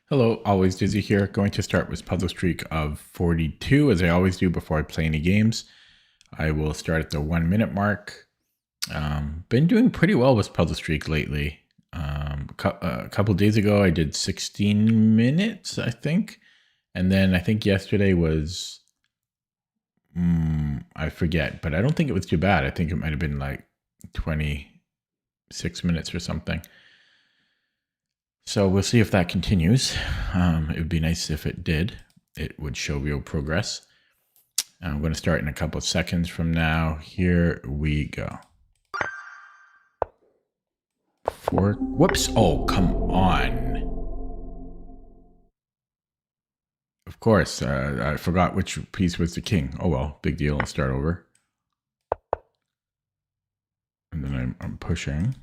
Hello, always Dizzy here. Going to start with puzzle streak of 42, as I always do before I play any games. I will start at the 1 minute mark. Been doing pretty well with puzzle streak lately. A couple days ago, I did 16 minutes, I think. And then I think yesterday was, I forget, but I don't think it was too bad. I think it might have been like 26 minutes or something. So we'll see if that continues. It would be nice if it did. It would show real progress. I'm going to start in a couple of seconds from now. Here we go. Whoops. Oh, come on. Of course, I forgot which piece was the king. Oh well, big deal. I'll start over. And then I'm pushing.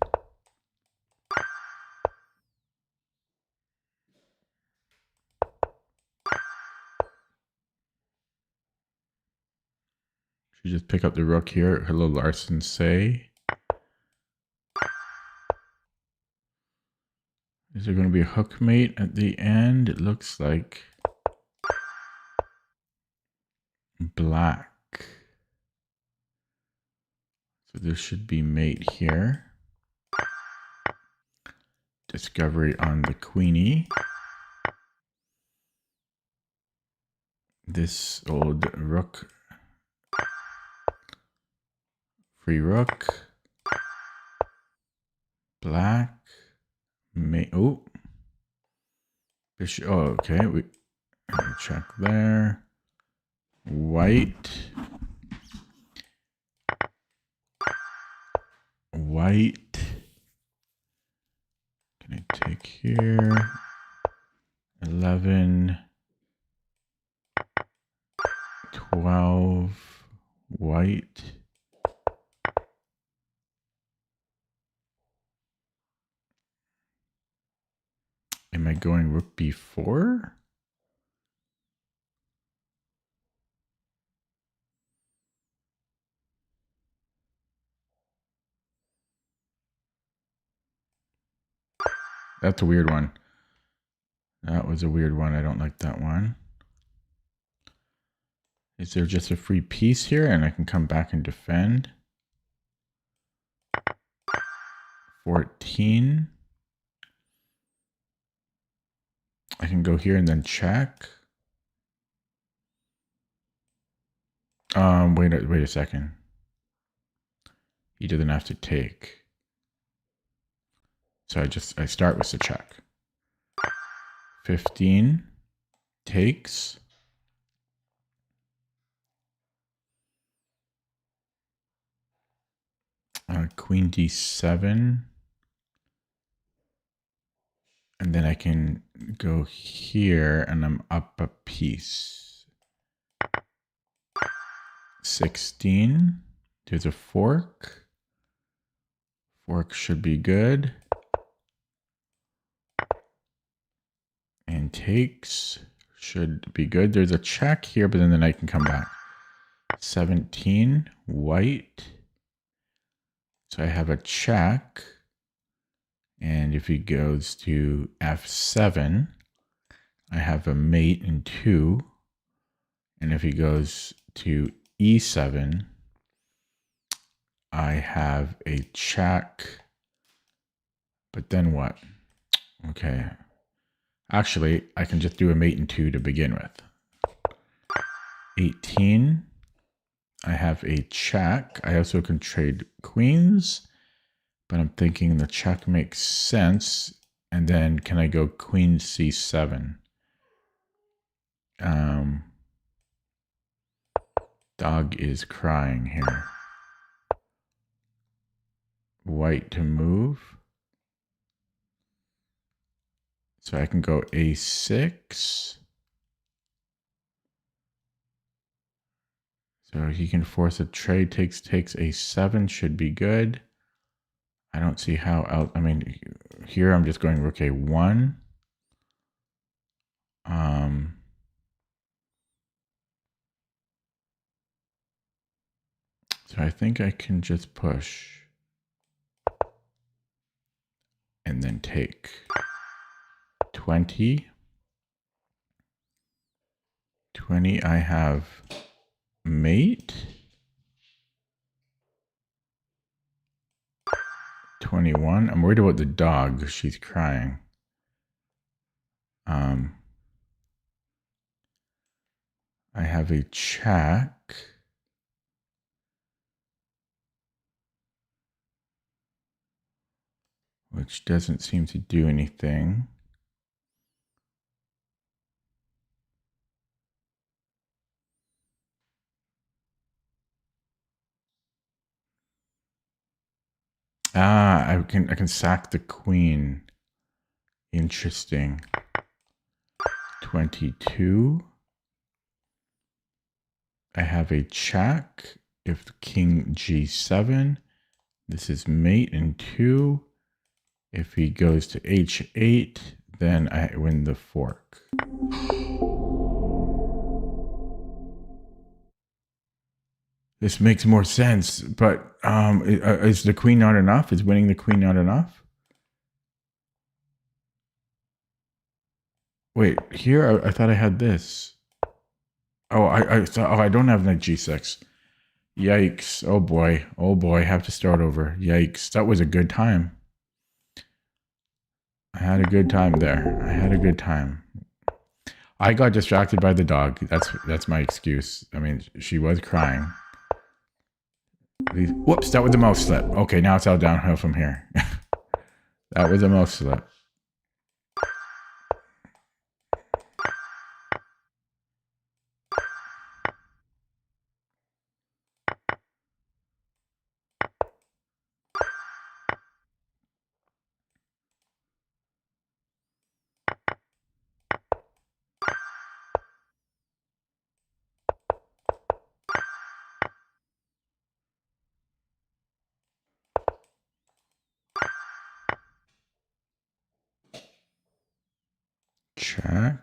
Should just pick up the rook here. Hello, Larson, say. Is there going to be a hook mate at the end? It looks like black. So there should be mate here. Discovery on the queenie. This old rook. Free rook. Black. Mate. Oh. Bishop. Oh, okay. We check there. White. White. Can I take here? 11. 12. White. Am I going rook b4? That's a weird one. That was a weird one. I don't like that one. Is there just a free piece here and I can come back and defend? 14. I can go here and then check. Wait a second. He doesn't have to take. So I start with the check. 15 takes. Queen d7. And then I can go here and I'm up a piece. 16. There's a fork. Fork should be good. And takes should be good. There's a check here, but then the knight can come back. 17. White. So I have a check. And if he goes to f7, I have a mate in 2. And if he goes to e7, I have a check. But then what? Okay. Actually, I can just do a mate in 2 to begin with. 18. I have a check. I also can trade queens. But I'm thinking the check makes sense. And then can I go queen c7? Dog is crying here. White to move. So I can go a6. So he can force a trade. Takes a7 should be good. I don't see how else. I mean, here I'm just going rook a1. So I think I can just push and then take 20. 20, I have mate. 21. I'm worried about the dog. She's crying. I have a check. Which doesn't seem to do anything. Ah, I can sack the queen. Interesting. 22. I have a check. If king g7, this is mate in 2. If he goes to h8, then I win the fork. This makes more sense, but is the queen not enough? Is winning the queen not enough? Wait, here I thought I had this. Oh, I thought, oh, I don't have knight g6. Yikes! Oh boy! Oh boy! Have to start over. Yikes! That was a good time. I had a good time there. I had a good time. I got distracted by the dog. That's my excuse. I mean, she was crying. Whoops! That was a mouse slip. Okay, now it's all downhill from here. That was a mouse slip. Check.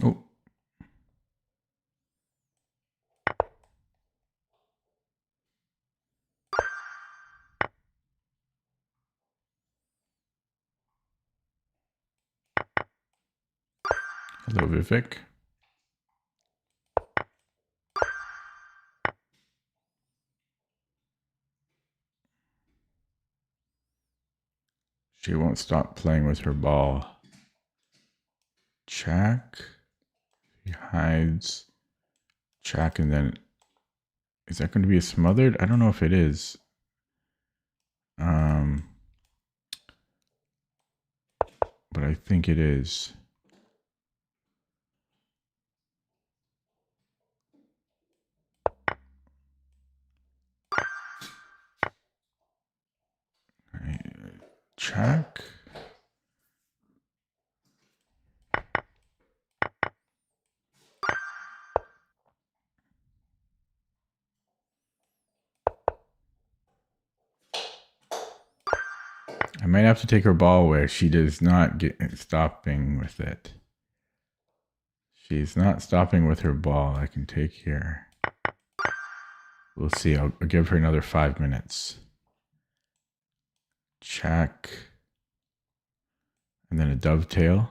Oh. Hello, Vivek. She won't stop playing with her ball. Check. He hides. Check, and then is that going to be a smothered? I don't know if it is. But I think it is. Check. I might have to take her ball away. She does not get stopping with it. She's not stopping with her ball. I can take here. We'll see. I'll give her another 5 minutes. Check. And then a dovetail.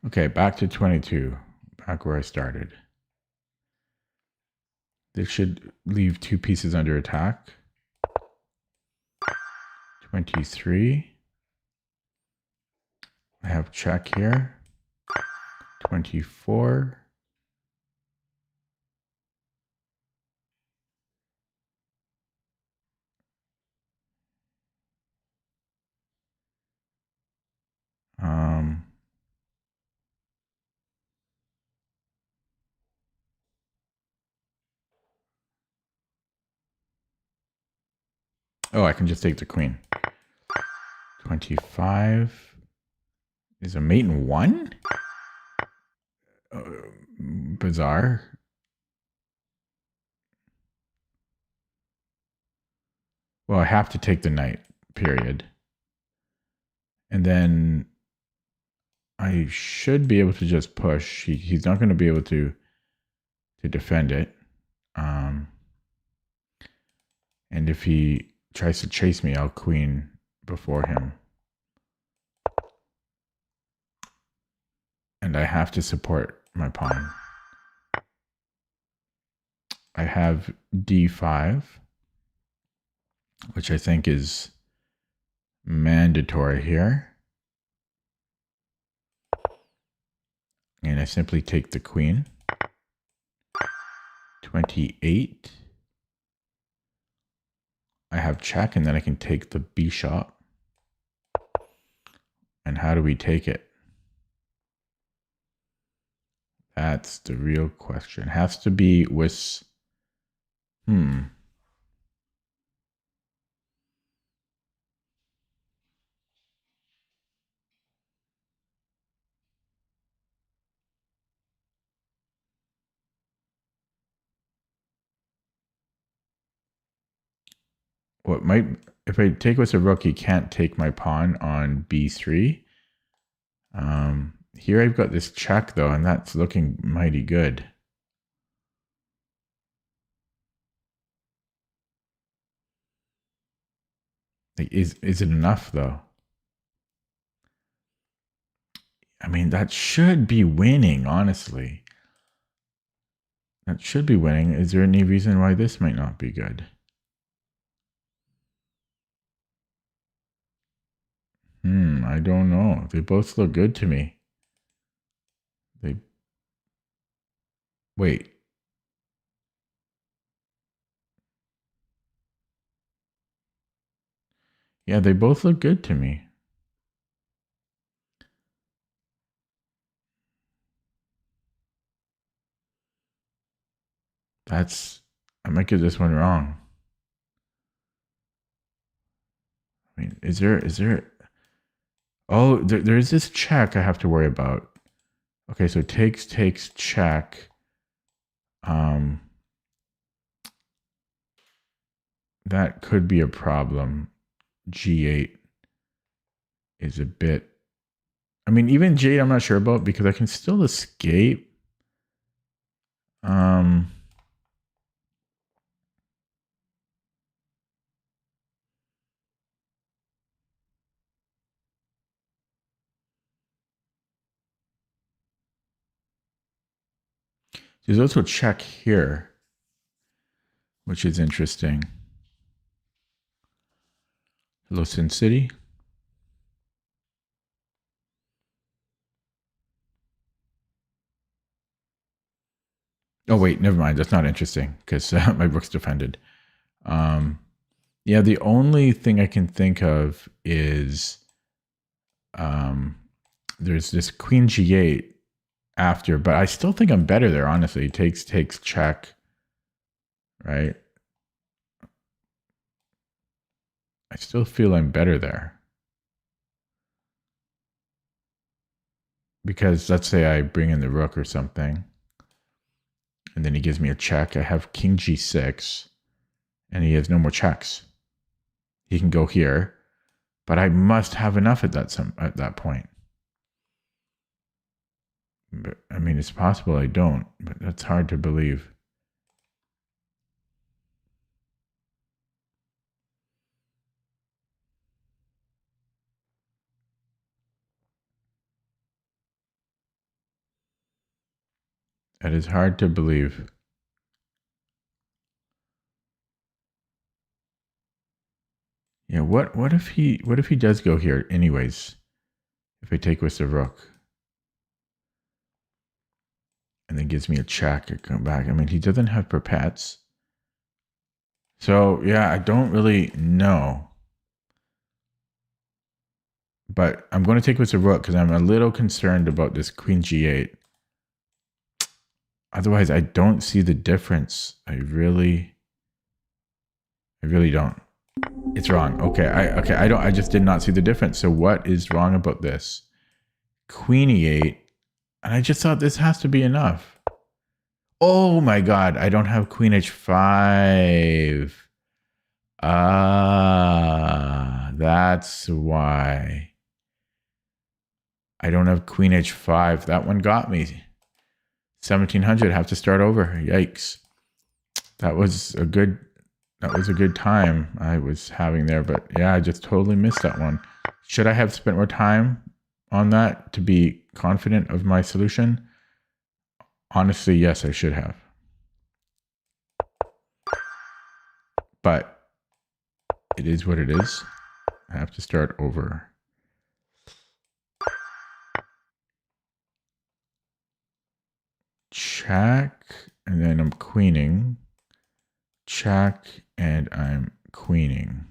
Okay, back to 22. Back where I started. This should leave 2 pieces under attack. 23. I have check here. 24. Oh, I can just take the queen. 25 is a mate in 1? Bizarre. Well, I have to take the knight, period. And then I should be able to just push. He's not going to be able to defend it. And if he tries to chase me, I'll queen before him. And I have to support my pawn. I have d5, which I think is mandatory here. And I simply take the queen. 28. I have check, and then I can take the bishop. And how do we take it? That's the real question. It has to be with... What might... If I take with a rook, he can't take my pawn on b3. Here I've got this check, though, and that's looking mighty good. Like, is it enough, though? I mean, that should be winning, honestly. That should be winning. Is there any reason why this might not be good? I don't know. They both look good to me. Wait. Yeah, they both look good to me. I might get this one wrong. I mean, is there... Oh, there is this check I have to worry about. Okay, so takes, check. That could be a problem. G8 is a bit... I mean, even G8 I'm not sure about because I can still escape. There's also a check here, which is interesting. Hello, Sin City. Oh, wait, never mind. That's not interesting because my rook's defended. Yeah, the only thing I can think of is there's this queen g8 after, but I still think I'm better there, honestly. Takes, check, right? I still feel I'm better there. Because let's say I bring in the rook or something, and then he gives me a check. I have king g6, and he has no more checks. He can go here, but I must have enough at that point. But I mean, it's possible I don't, but that's hard to believe. That is hard to believe. Yeah, what if he does go here anyways? if I take with the rook. And then gives me a check. I come back. I mean, he doesn't have perpets. So, yeah, I don't really know. But I'm going to take with the rook because I'm a little concerned about this queen g8. Otherwise, I don't see the difference. I really don't. It's wrong. Okay, I just did not see the difference. So what is wrong about this? Queen e8. And I just thought this has to be enough. Oh my god, I don't have queen h5. Ah, that's why. I don't have queen h5. That one got me. 1700, have to start over. Yikes. That was a good time I was having there, but yeah, I just totally missed that one. Should I have spent more time on that to be confident of my solution? Honestly, yes, I should have. But it is what it is. I have to start over. Check, and then I'm queening. Check, and I'm queening.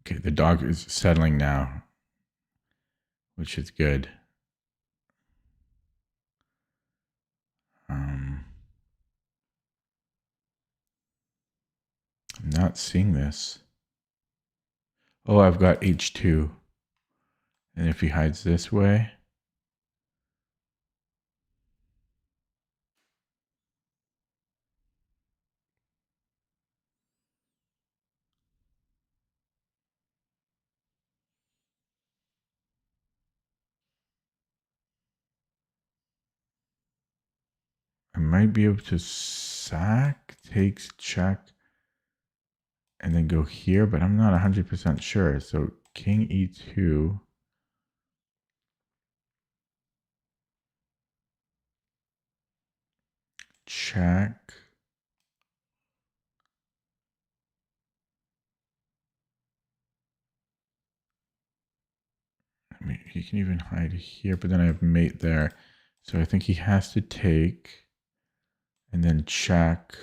Okay, the dog is settling now, which is good. I'm not seeing this. Oh, I've got h2. And if he hides this way, I might be able to sack, takes, check, and then go here, but I'm not 100% sure. So king e2. Check. I mean, he can even hide here, but then I have mate there. So I think he has to take and then check.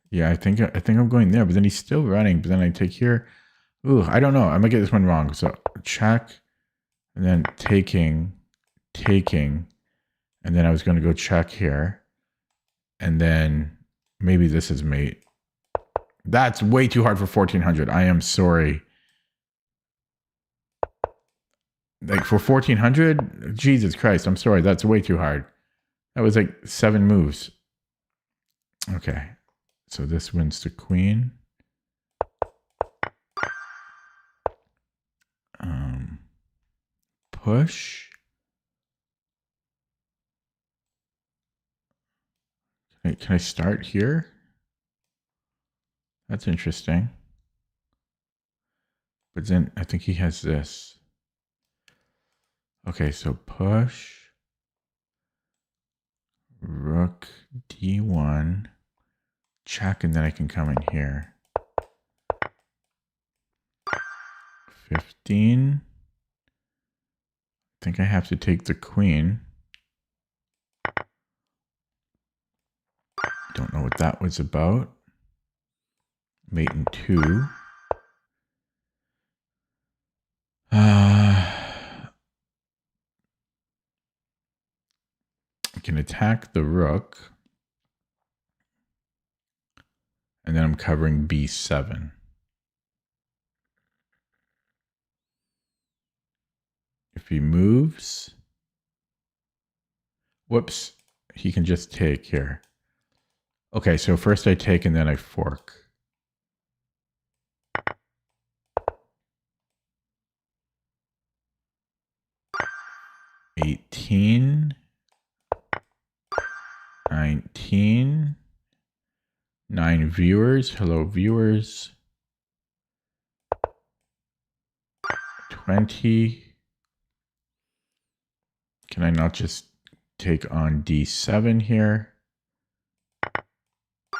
Yeah, I think I'm going there, but then he's still running. But then I take here. Ooh, I don't know. I might get this one wrong. So check, and then taking, and then I was going to go check here, and then maybe this is mate. That's way too hard for 1400. I am sorry. Like for 1400, Jesus Christ, I'm sorry. That's way too hard. That was like 7 moves. Okay, so this wins to queen. Push. Can I start here? That's interesting. But then I think he has this. Okay, so push. Rook d1. Check, and then I can come in here. 15. I think I have to take the queen. Don't know what that was about. Mate in 2. I can attack the rook. And then I'm covering b7. he moves, whoops, he can just take here. Okay, so first I take and then I fork. $18, $19, 9 viewers. Hello, viewers. 20. Can I not just take on D7 here?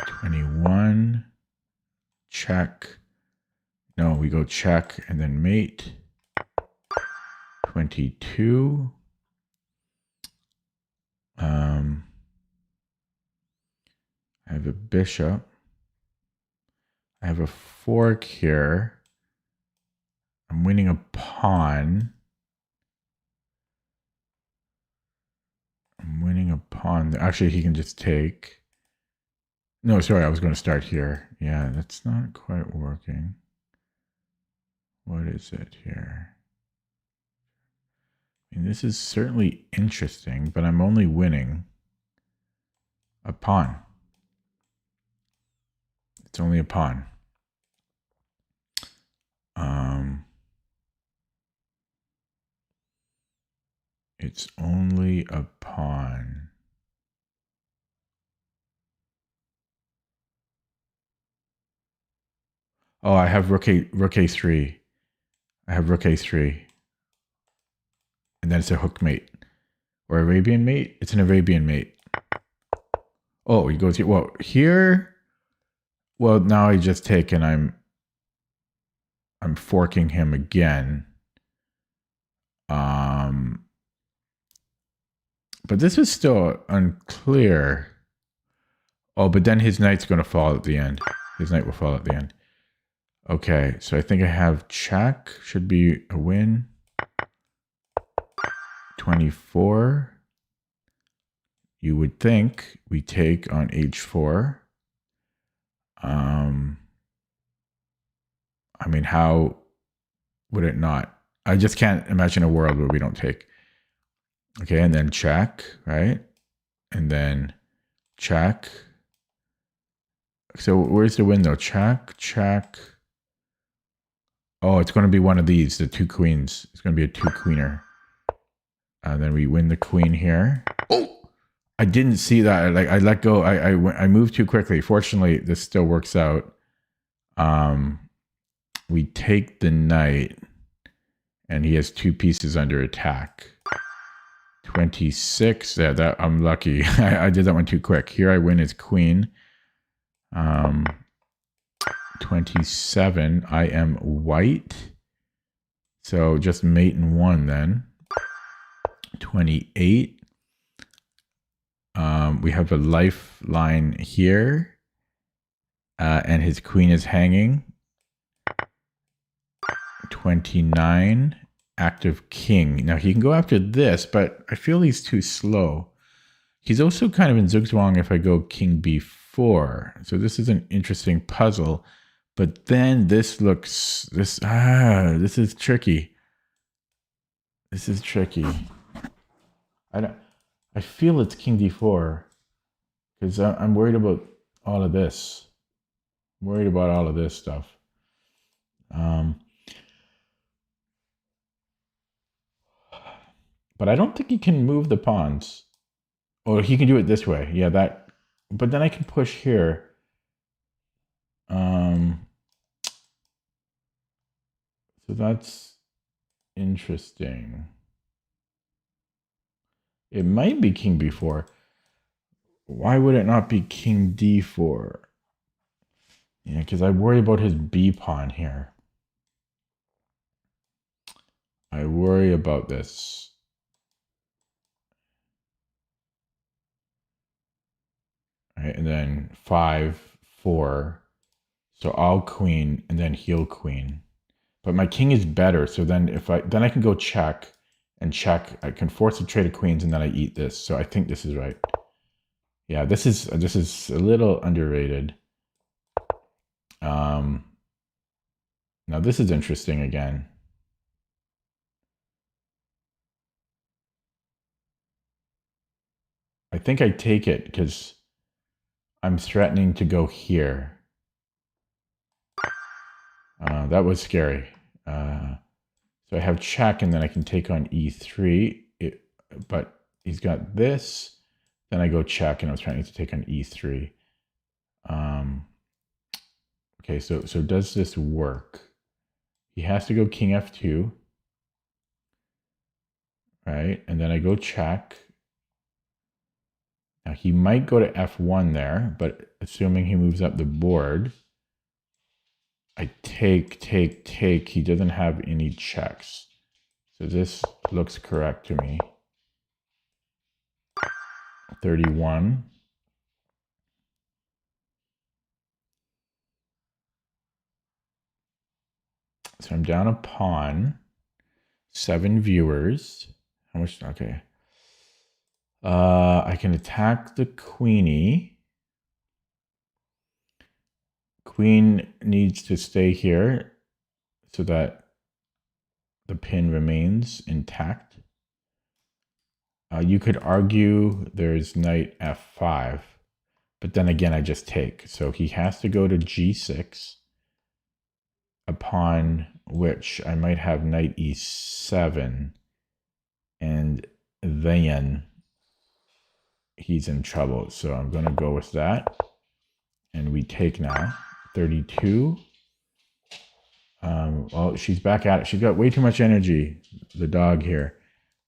21. Check. No, we go check and then mate. 22. I have a bishop. I have a fork here. I'm winning a pawn. I'm winning a pawn. Actually, he can just take. No, sorry, I was going to start here. Yeah, that's not quite working. What is it here? I mean, this is certainly interesting, but I'm only winning a pawn. It's only a pawn. It's only a pawn. Oh, I have rook a3. I have rook a3. And then it's a hook mate. Or Arabian mate? It's an Arabian mate. Oh, he goes here. Well, here. Well, now I just take and I'm forking him again. But this is still unclear. Oh, but then his knight's going to fall at the end. His knight will fall at the end. Okay, so I think I have check. Should be a win. 24. You would think we take on h4. I mean, how would it not? I just can't imagine a world where we don't take. Okay, and then check, right? And then check. So where's the win though? Check, check. Oh, it's going to be one of these, the 2 queens. It's going to be a 2-queener. And then we win the queen here. Oh, I didn't see that. Like I let go. I moved too quickly. Fortunately, this still works out. We take the knight, and he has 2 pieces under attack. 26. Yeah, that I'm lucky. I did that one too quick. Here I win his queen. 27. I am white. So just mate in 1 then. 28. We have a lifeline here. And his queen is hanging. 29. Active king. Now he can go after this, but I feel he's too slow. He's also kind of in zugzwang if I go king b4. So this is an interesting puzzle. But then this looks, this is tricky. This is tricky. I feel it's king d4 because I'm worried about all of this. I'm worried about all of this stuff. But I don't think he can move the pawns. Oh, he can do it this way. Yeah, that. But then I can push here. So that's interesting. It might be king b4. Why would it not be king d4? Yeah, because I worry about his b pawn here. I worry about this. Right, and then 5, 4. So I'll queen and then he'll queen. But my king is better. So then I can go check and check. I can force a trade of queens and then I eat this. So I think this is right. Yeah, this is a little underrated. Now this is interesting again. I think I take it because I'm threatening to go here. That was scary. So I have check, and then I can take on e3. But he's got this. Then I go check, and I was trying to take on e3. Okay, so does this work? He has to go king f2. Right, and then I go check. Now he might go to f1 there, but assuming he moves up the board, I take. He doesn't have any checks. So this looks correct to me. 31. So I'm down a pawn. 7 viewers. How much? Okay. I can attack the queenie. Queen needs to stay here so that the pin remains intact. You could argue there's knight f5, but then again, I just take. So he has to go to g6, upon which I might have knight e7, and then he's in trouble. So I'm going to go with that. And we take now. 32. Well, she's back at it. She's got way too much energy, the dog here.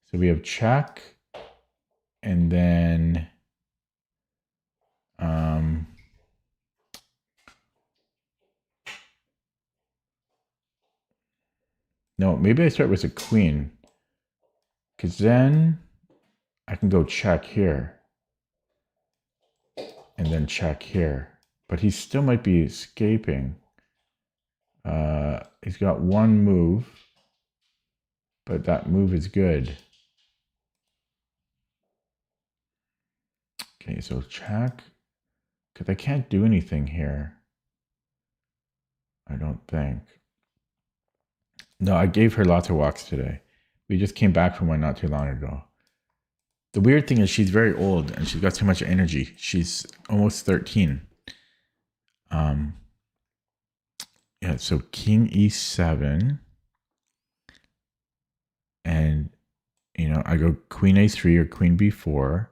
So we have check. And then no, maybe I start with a queen. Because then I can go check here. And then check here. But he still might be escaping. He's got one move. But that move is good. Okay, so check. Because I can't do anything here. I don't think. No, I gave her lots of walks today. We just came back from one not too long ago. The weird thing is she's very old and she's got too much energy. She's almost 13. Yeah, so king e7. And, you know, I go queen a3 or queen b4.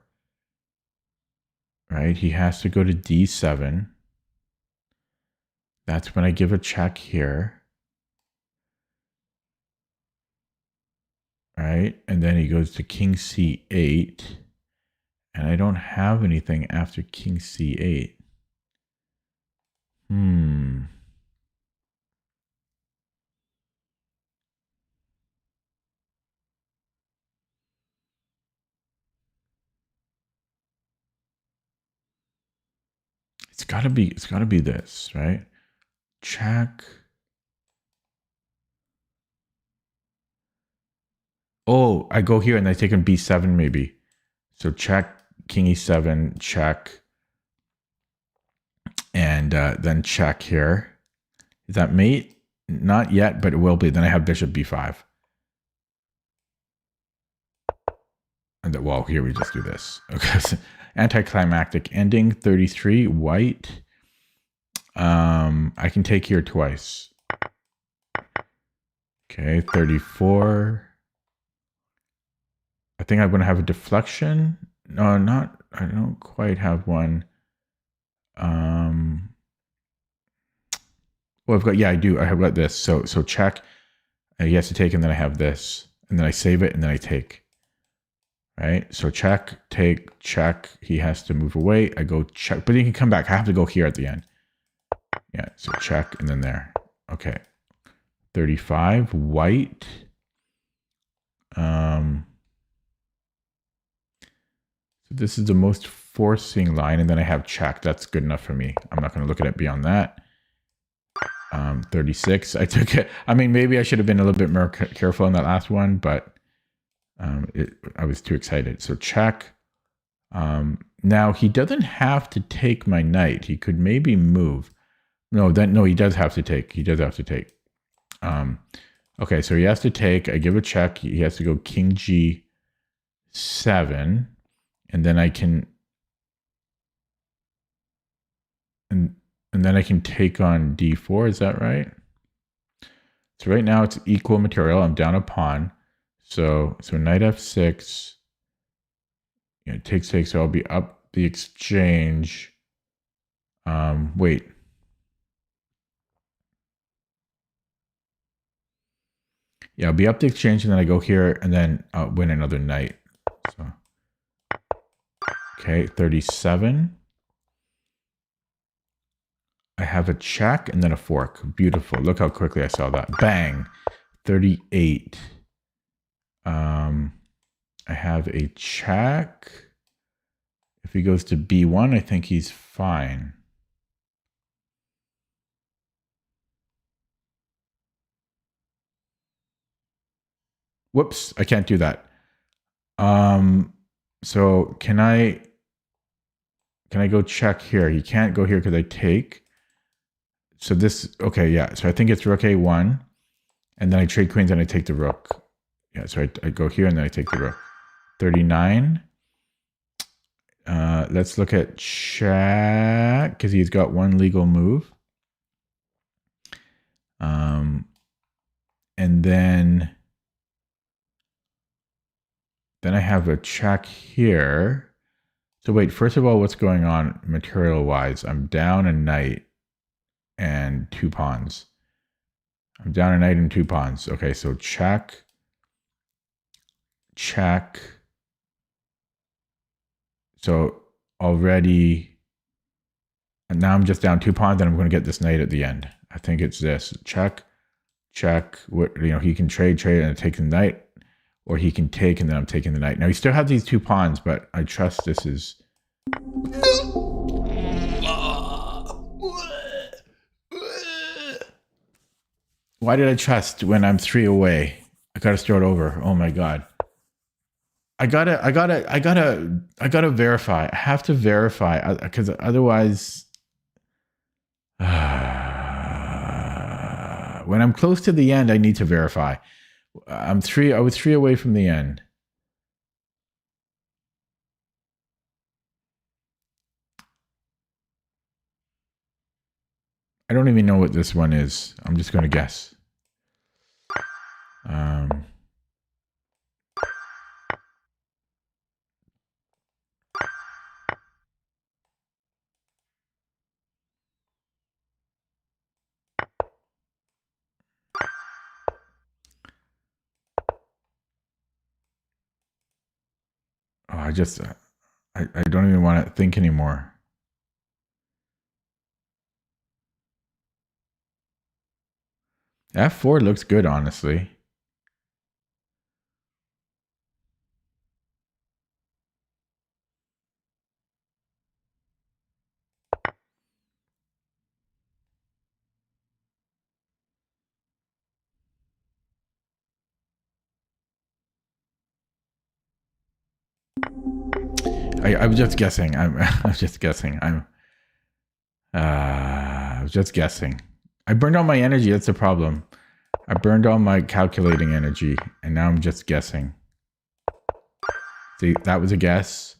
Right? He has to go to d7. That's when I give a check here. Right? And then he goes to king c8. And I don't have anything after king c8. It's gotta be this, right? Check. Oh, I go here and I take on b7 maybe. So check, king e7, check. And then check here. Is that mate? Not yet, but it will be. Then I have bishop b5. And then, well, here we just do this. Okay, so anticlimactic ending, 33, white. I can take here twice. Okay, 34. I think I'm going to have a deflection. No, not, I don't quite have one. Well, I've got, yeah, I do. I have got this. So check. He has to take, and then I have this. And then I save it, and then I take. Right? So check, take, check. He has to move away. I go check. But he can come back. I have to go here at the end. Yeah, so check, and then there. Okay. 35, white. So this is the most forcing line, and then I have check. That's good enough for me. I'm not going to look at it beyond that. 36. I took it. I mean, maybe I should have been a little bit more careful in that last one, but I was too excited. So check. Now he doesn't have to take my knight. He could maybe move. No, he does have to take. He does have to take. Okay, so he has to take. I give a check. He has to go king g7, And then I can and then I can take on d4, is that right? So right now it's equal material. I'm down a pawn. So knight f6. Take 6, so I'll be up the exchange. Wait. Yeah, I'll be up the exchange, and then I go here, and then I'll win another knight. So, okay, 37. I have a check and then a fork. Beautiful. Look how quickly I saw that. Bang. 38. I have a check. If he goes to b1, I think he's fine. Whoops, I can't do that. So can I go check here? He can't go here because I take. So this, okay, yeah. So I think it's rook a1, and then I trade queens and I take the rook. Yeah, so I go here and then I take the rook. 39. Let's look at check because he's got one legal move. And then I have a check here. So wait, first of all, what's going on material-wise? I'm down a knight and 2 pawns. I'm down a knight and 2 pawns. Okay, so check. Check. So already, and now I'm just down 2 pawns, and I'm going to get this knight at the end. I think it's this. Check. Check. What, he can trade and take the knight. Or he can take, and then I'm taking the knight. Now, he still has these 2 pawns, but I trust this is... Why did I trust when I'm 3 away? I gotta start over. Oh my God. I gotta verify. I have to verify, because otherwise... when I'm close to the end, I need to verify. I was 3 away from the end. I don't even know what this one is. I'm just going to guess. I don't even want to think anymore. F4 looks good, honestly. I was just guessing. I was just guessing. I was just guessing. I burned all my energy. That's the problem. I burned all my calculating energy, and now I'm just guessing. See, that was a guess.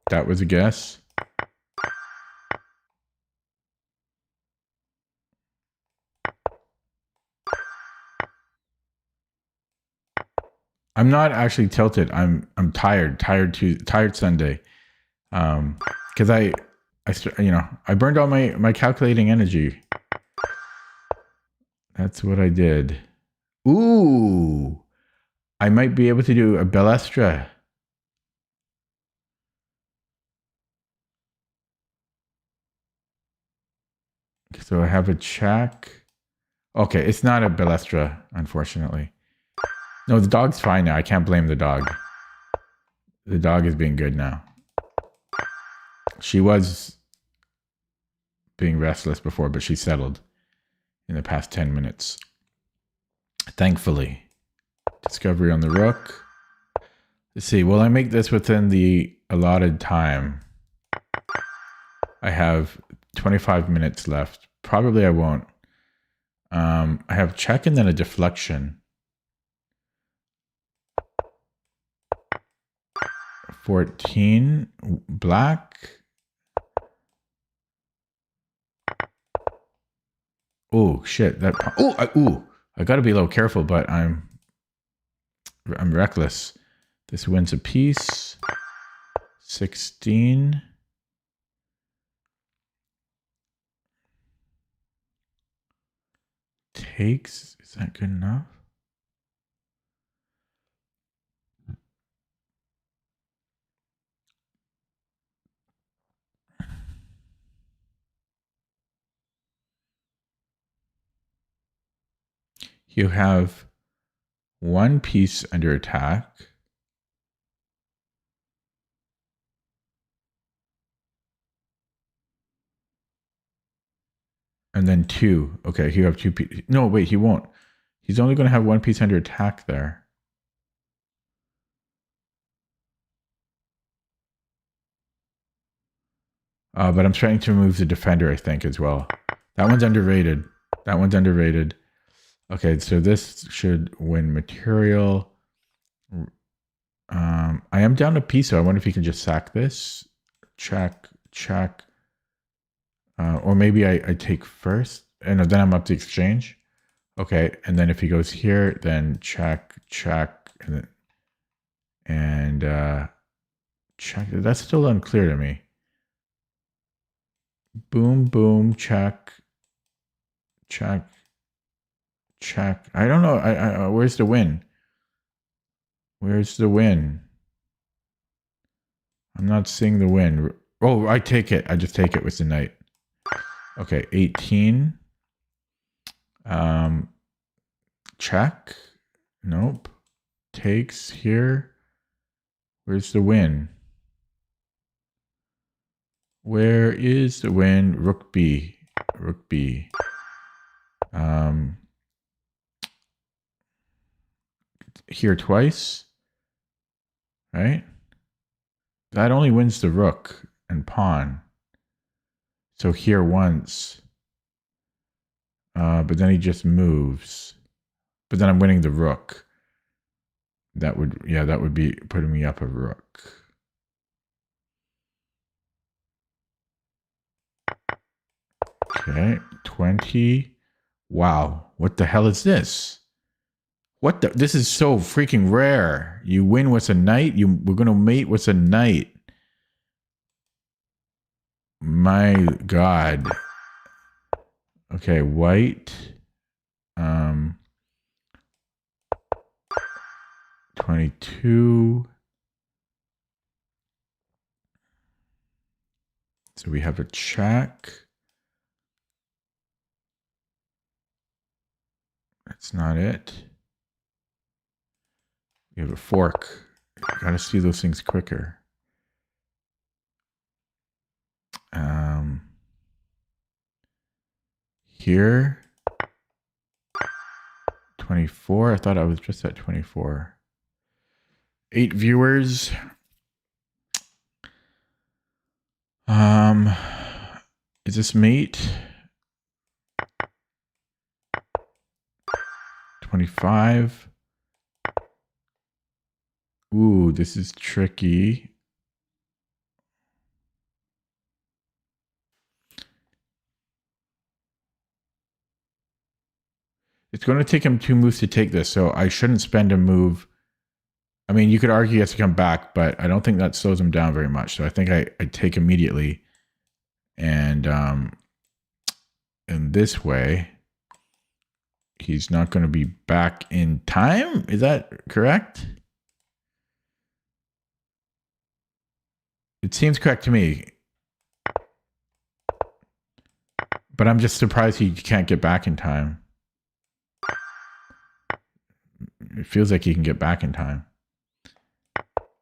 That was a guess. I'm not actually tilted. I'm tired. Tired Sunday. Because I burned all my calculating energy. That's what I did. Ooh, I might be able to do a Bellestra. So I have a check. Okay, it's not a Bellestra, unfortunately. No, the dog's fine now. I can't blame the dog. The dog is being good now. She was being restless before, but she settled in the past 10 minutes. Thankfully. Discovery on the rook. Let's see. Will I make this within the allotted time? I have 25 minutes left. Probably I won't. I have check and then a deflection. 14 black. Oh shit! I gotta be a little careful, but I'm reckless. This wins a piece. 16. Takes. Is that good enough? You have one piece under attack. And then 2. Okay, you have 2 pieces. No, wait, he won't. He's only going to have 1 piece under attack there. But I'm trying to remove the defender, I think, as well. That one's underrated. That one's underrated. Okay, so this should win material. I am down a piece, so I wonder if he can just sack this. Check, check. Or maybe I take first. And then I'm up to exchange. Okay, and then if he goes here, then check, check, and check. That's still unclear to me. Boom, boom, check, check, check. I don't know. Where's the win? Where's the win? I'm not seeing the win. Oh, I take it. I just take it with the knight. Okay, 18. Check. Nope. Takes here. Where's the win? Where is the win? Rook B. Rook B. Here twice. Right? That only wins the rook and pawn. So here once. But then he just moves. But then I'm winning the rook. That would be putting me up a rook. Okay, 20. Wow, what the hell is this? What the? This is so freaking rare. You win with a knight. We're gonna mate with a knight. My God. Okay, white. 22. So we have a check. That's not it. We have a fork. You gotta see those things quicker. Here. 24. I thought I was just at 24. 8 viewers. Is this mate? 25. Ooh, this is tricky. It's going to take him 2 moves to take this, so I shouldn't spend a move. I mean, you could argue he has to come back, but I don't think that slows him down very much. So I think I take immediately. And in this way, he's not going to be back in time. Is that correct? It seems correct to me. But I'm just surprised he can't get back in time. It feels like he can get back in time.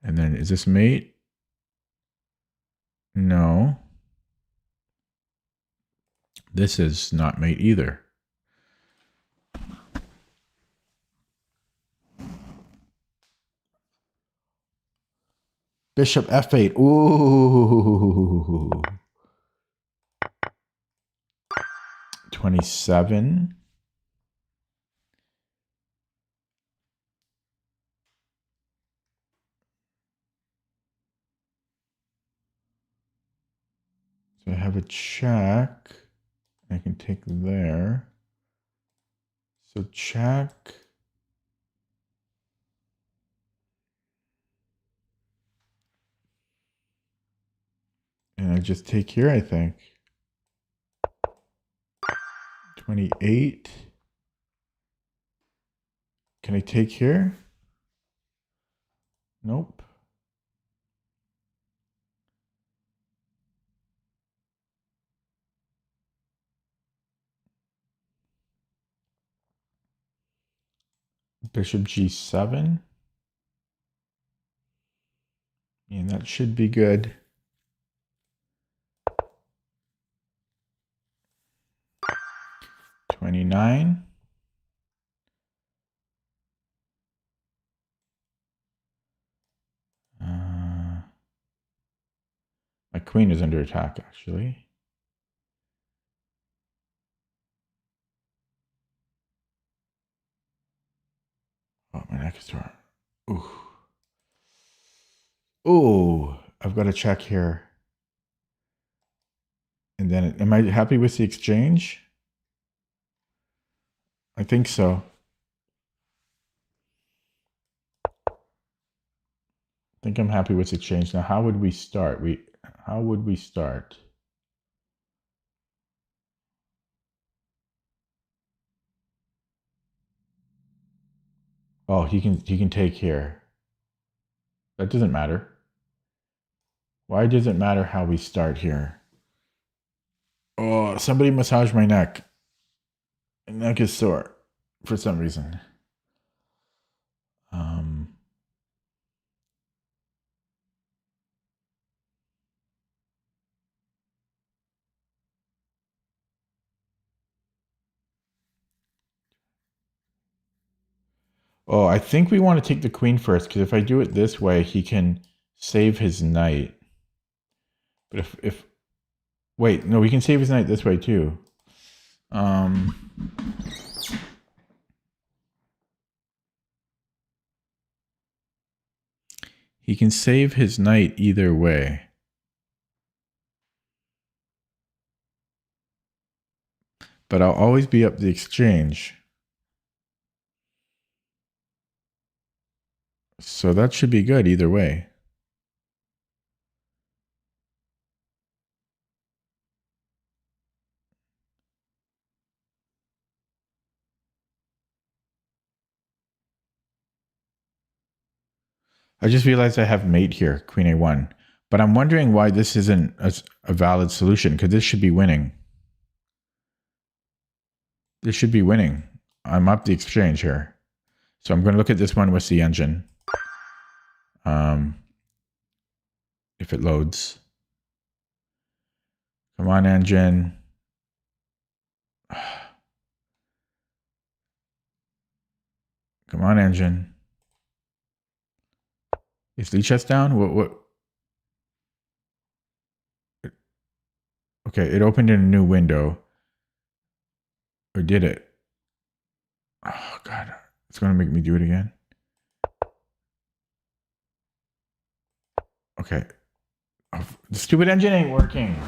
And then, is this mate? No. This is not mate either. Bishop F8. Ooh. 27. So I have a check. I can take there. So check. And I just take here, I think. 28. Can I take here? Nope. Bishop G7. And that should be good. $29. My queen is under attack, actually. Oh, my neck is torn. Ooh. Ooh, I've got to check here. And then, am I happy with the exchange? I think so. I think I'm happy with the exchange. Now, how would we start? How would we start? Oh, he can take here. That doesn't matter. Why does it matter how we start here? Oh, somebody massage my neck. My neck is sore for some reason. Oh, I think we want to take the queen first, because if I do it this way, he can save his knight. But if wait, no, we can save his knight this way too. He can save his knight either way. But I'll always be up the exchange. So that should be good either way. I just realized I have mate here, queen a1. But I'm wondering why this isn't a valid solution, because this should be winning. This should be winning. I'm up the exchange here. So I'm going to look at this one with the engine. If it loads. Come on, engine. Come on, engine. Is the chest down? What? Okay, it opened in a new window. Or did it? Oh, God. It's going to make me do it again. Okay. Oh, the stupid engine ain't working.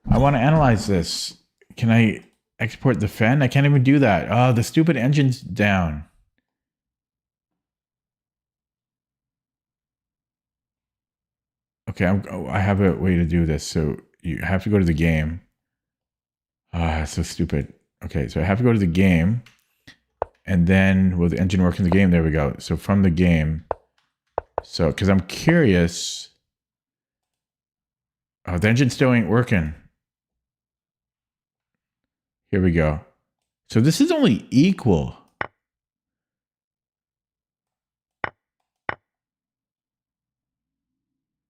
I want to analyze this. Can I export the fan? I can't even do that. Oh, the stupid engine's down. Okay, I have a way to do this. So you have to go to the game. Ah, so stupid. Okay, so I have to go to the game. And then, will the engine work in the game? There we go. So from the game. So, because I'm curious. Oh, the engine still ain't working. Here we go. So this is only equal.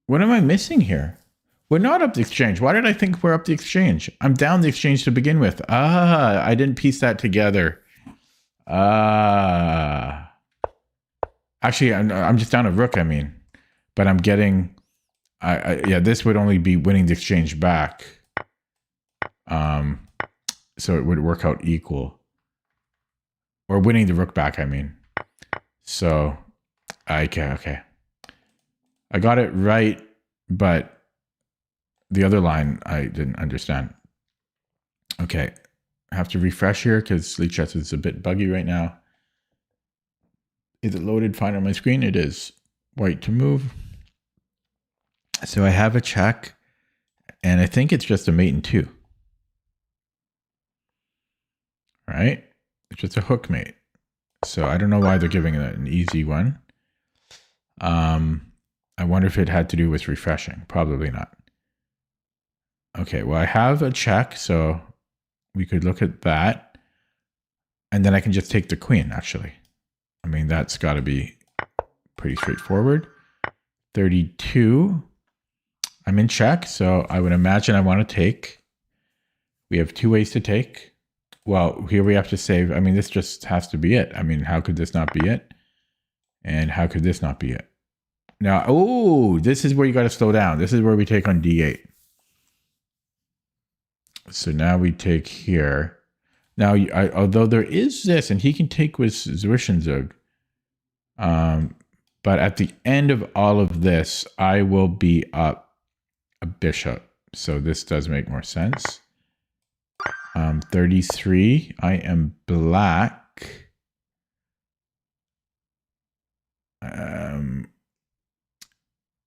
What am I missing here? We're not up the exchange. Why did I think we're up the exchange? I'm down the exchange to begin with. Ah, I didn't piece that together. Ah. Actually, I'm just down a rook, I mean. But I'm getting... yeah, this would only be winning the exchange back. So it would work out equal. Or winning the rook back, I mean. So, okay. I got it right, but the other line I didn't understand. Okay, I have to refresh here because Lichess is a bit buggy right now. Is it loaded fine on my screen? It is. White to move. So I have a check, and I think it's just a mate in 2. Right? It's just a hook mate. So I don't know why they're giving it an easy one. I wonder if it had to do with refreshing. Probably not. Okay, well, I have a check, so we could look at that. And then I can just take the queen, actually. I mean, that's got to be pretty straightforward. 32. I'm in check, so I would imagine I want to take. We have 2 ways to take. Well, here we have to save. I mean, this just has to be it. I mean, how could this not be it? And how could this not be it? Now, oh, this is where you got to slow down. This is where we take on D8. So now we take here. Now, although there is this, and he can take with Zwischenzug, but at the end of all of this, I will be up a bishop. So this does make more sense. 33. I am black.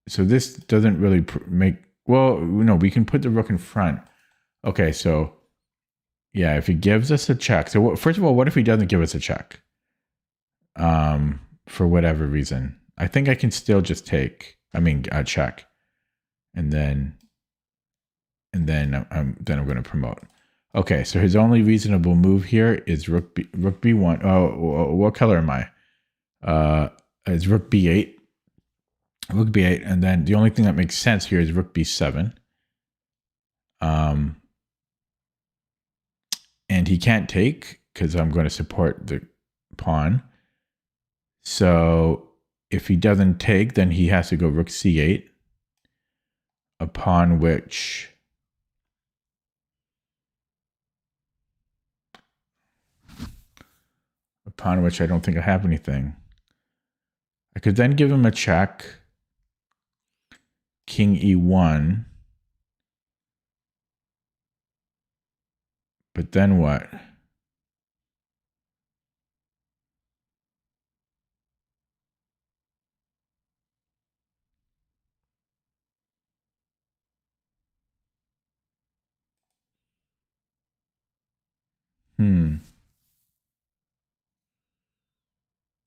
So this doesn't really make... Well, no, we can put the rook in front. Okay, so... Yeah, if he gives us a check. So first of all, what if he doesn't give us a check? For whatever reason. I think I can still just take... I mean, check. And then I'm going to promote. Okay, so his only reasonable move here is rook b1. Oh, what color am I? It's rook b8. Rook b8, and then the only thing that makes sense here is rook b7. And he can't take because I'm going to support the pawn. So if he doesn't take, then he has to go rook c8, upon which I don't think I have anything. I could then give him a check. King e1. But then what?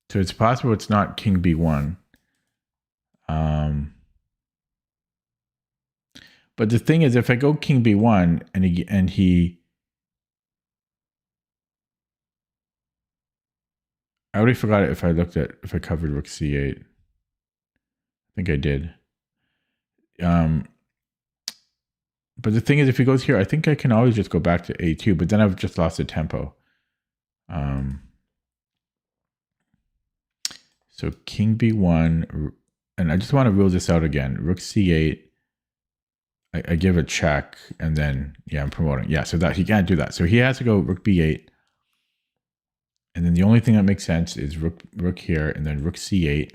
So it's possible it's not king b1. But the thing is, if I go king b1 and he I already forgot if I covered rook c8. I think I did. But the thing is, if he goes here, I think I can always just go back to a2, but then I've just lost the tempo. So king b1, and I just want to rule this out again. Rook c8. I give a check, and then, yeah, I'm promoting. Yeah, so that he can't do that. So he has to go rook b8. And then the only thing that makes sense is rook here, and then rook c8.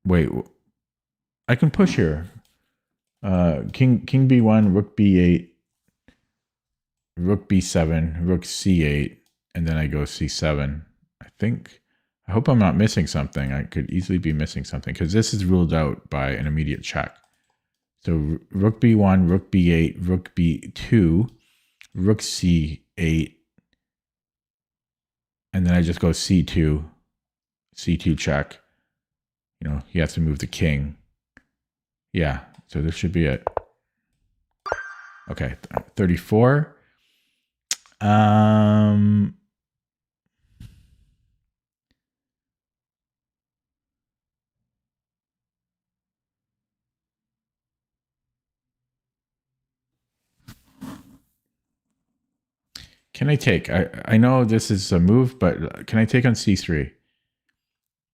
Wait, I can push here. King b1, rook b8, rook b7, rook c8, and then I go c7. I hope I'm not missing something. I could easily be missing something because this is ruled out by an immediate check. So rook b1, rook b8, rook b2, rook c8, and then I just go c2 check. You know, he has to move the king. Yeah, so this should be it. Okay, 34. Can I take? I know this is a move, but can I take on c3?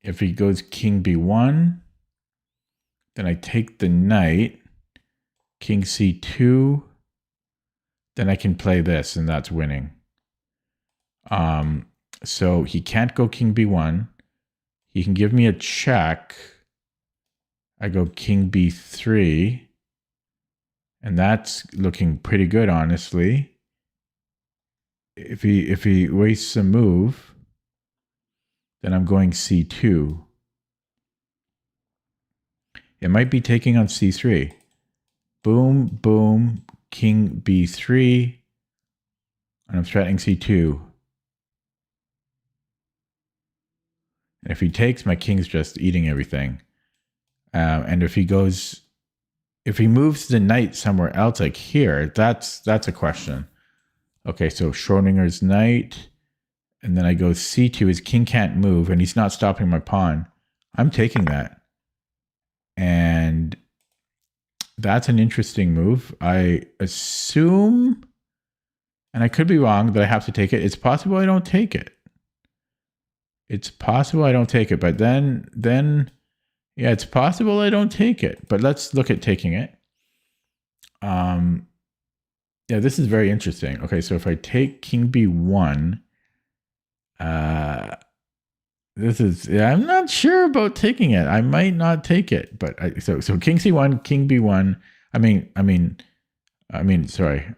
If he goes king b1, Then I take the knight. King c2. Then I can play this, and that's winning. So he can't go king b1. He can give me a check. I go king b3. And that's looking pretty good, honestly. If he wastes a move, then I'm going c2. It might be taking on c3. Boom, boom, king b3. And I'm threatening c2. And if he takes, my king's just eating everything. And if he moves the knight somewhere else, like here, that's a question. Okay, so Schrodinger's knight, and then I go c2. His king can't move, and he's not stopping my pawn. I'm taking that. And that's an interesting move. I assume, and I could be wrong, that I have to take it. It's possible I don't take it. It's possible I don't take it, but then yeah, it's possible I don't take it. But let's look at taking it. Yeah, this is very interesting. Okay, so if I take king b1, this is, yeah, I'm not sure about taking it. I might not take it, but so king c1, king b1. Sorry.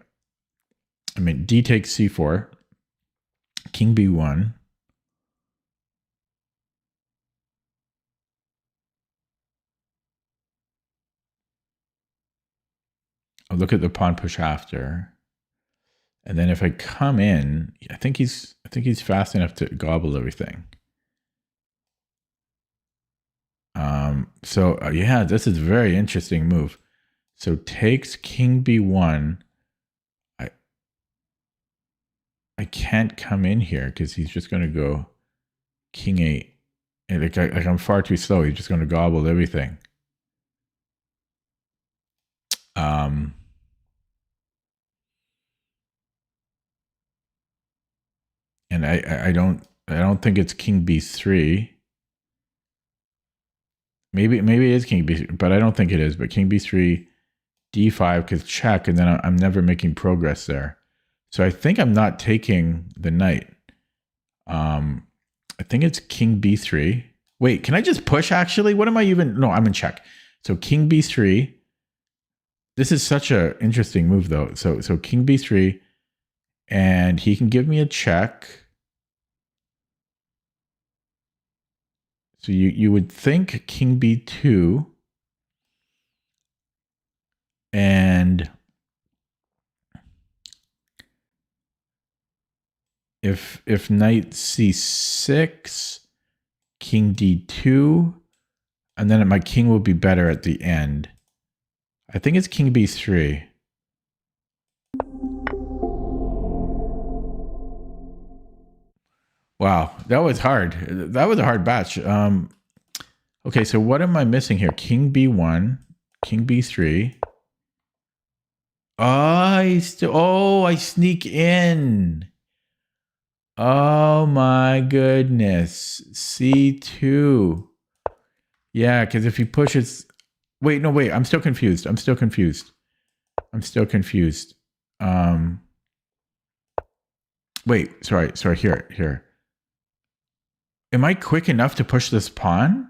D takes c4, king b1. I'll look at the pawn push after. And then if I come in, I think he's fast enough to gobble everything. Yeah, this is a very interesting move. So takes king b1. I can't come in here because he's just going to go king 8. And like I'm far too slow. He's just going to gobble everything. And I don't think it's king b3. Maybe it is king b3, but I don't think it is. But king b3, d5, because check, and then I'm never making progress there. So I think I'm not taking the knight. I think it's king b3. Wait, can I just push actually? What am I even? No, I'm in check. So king b3. This is such an interesting move though. So king b3, and he can give me a check. So you would think king b2, and if knight c6, king d2, and then my king will be better at the end. I think it's king b3. Wow, that was hard. That was a hard batch. Okay, so what am I missing here? King b1, king b3. I sneak in. Oh my goodness. c2. Yeah, because if he pushes... Wait, I'm still confused. Wait, sorry, here. Am I quick enough to push this pawn?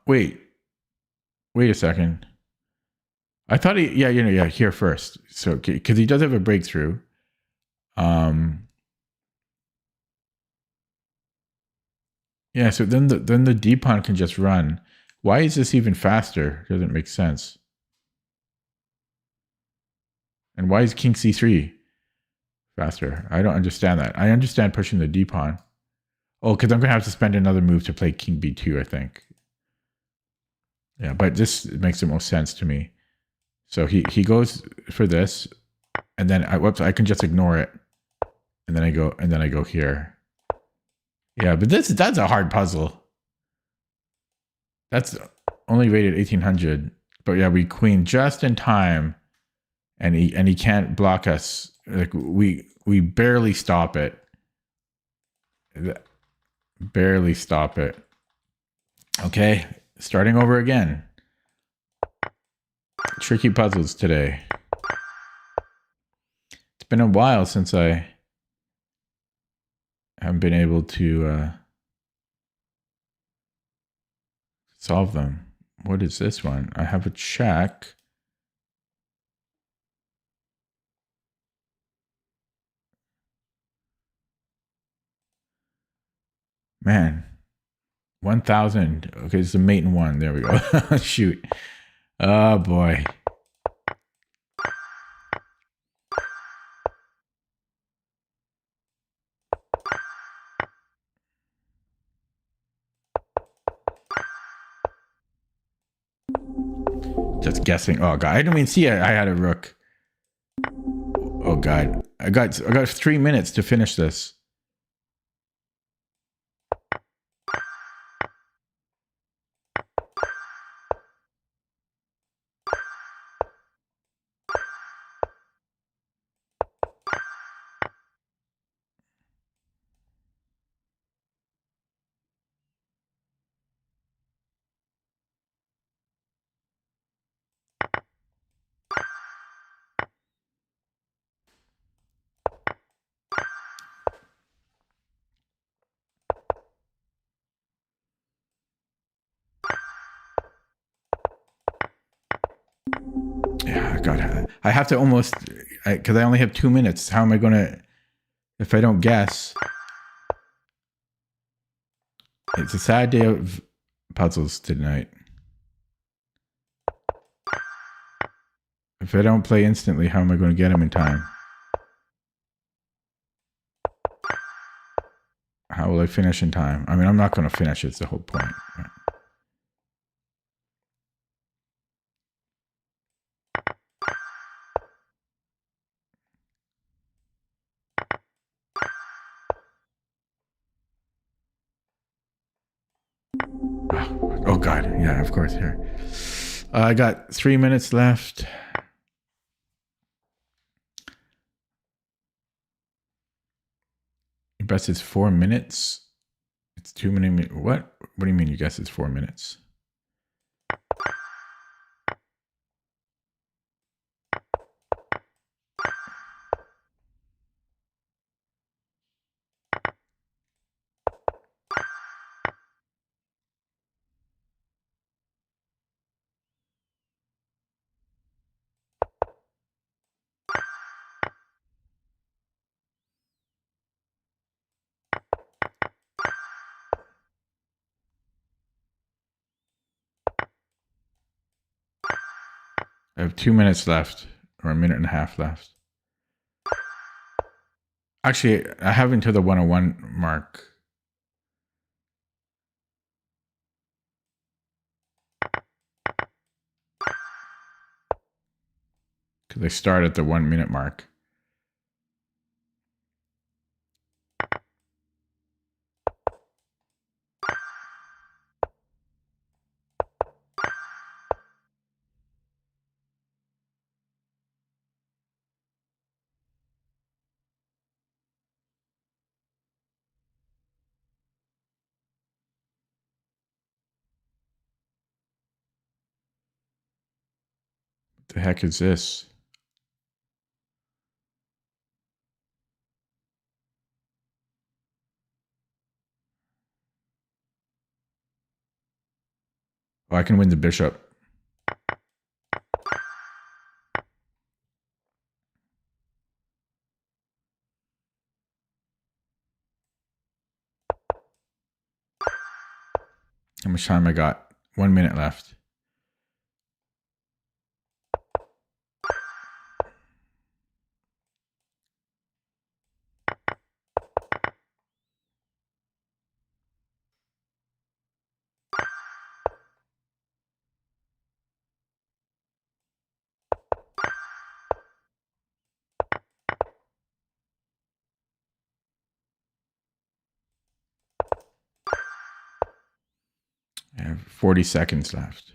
Wait a second. I thought here first. So, because he does have a breakthrough. Yeah, so then the D pawn can just run. Why is this even faster? Doesn't make sense. And why is king c3 faster? I don't understand that. I understand pushing the D pawn. Oh, because I'm going to have to spend another move to play king b2, I think. Yeah, but this makes the most sense to me. So he goes for this, and then I can just ignore it. And then I go here. Yeah, but that's a hard puzzle. That's only rated 1800. But yeah, we queen just in time. And he can't block us. Like we barely stop it. Barely stop it. Okay, starting over again. Tricky puzzles today. It's been a while since I haven't been able to solve them. What is this one? I have a check. Man, 1,000. Okay, it's a mate in one. There we go. Shoot. Oh boy. Just guessing. Oh god, I didn't even see I had a rook. Oh god, I got 3 minutes to finish this. Yeah, god, I have to almost because I only have 2 minutes. How am I gonna if I don't guess? It's a sad day of puzzles tonight. If I don't play instantly, how am I going to get them in time? How will I finish in time? I mean, I'm not going to finish. It's the whole point. Right? Oh god, yeah, of course. Here, I got 3 minutes left. You best it's 4 minutes. It's too many. What? What do you mean? You guess it's 4 minutes? I have 2 minutes left, or a minute and a half left. Actually, I have until the 101 mark. Because I start at the 1 minute mark. What the heck is this? Oh, I can win the bishop. How much time I got? 1 minute left. I have 40 seconds left.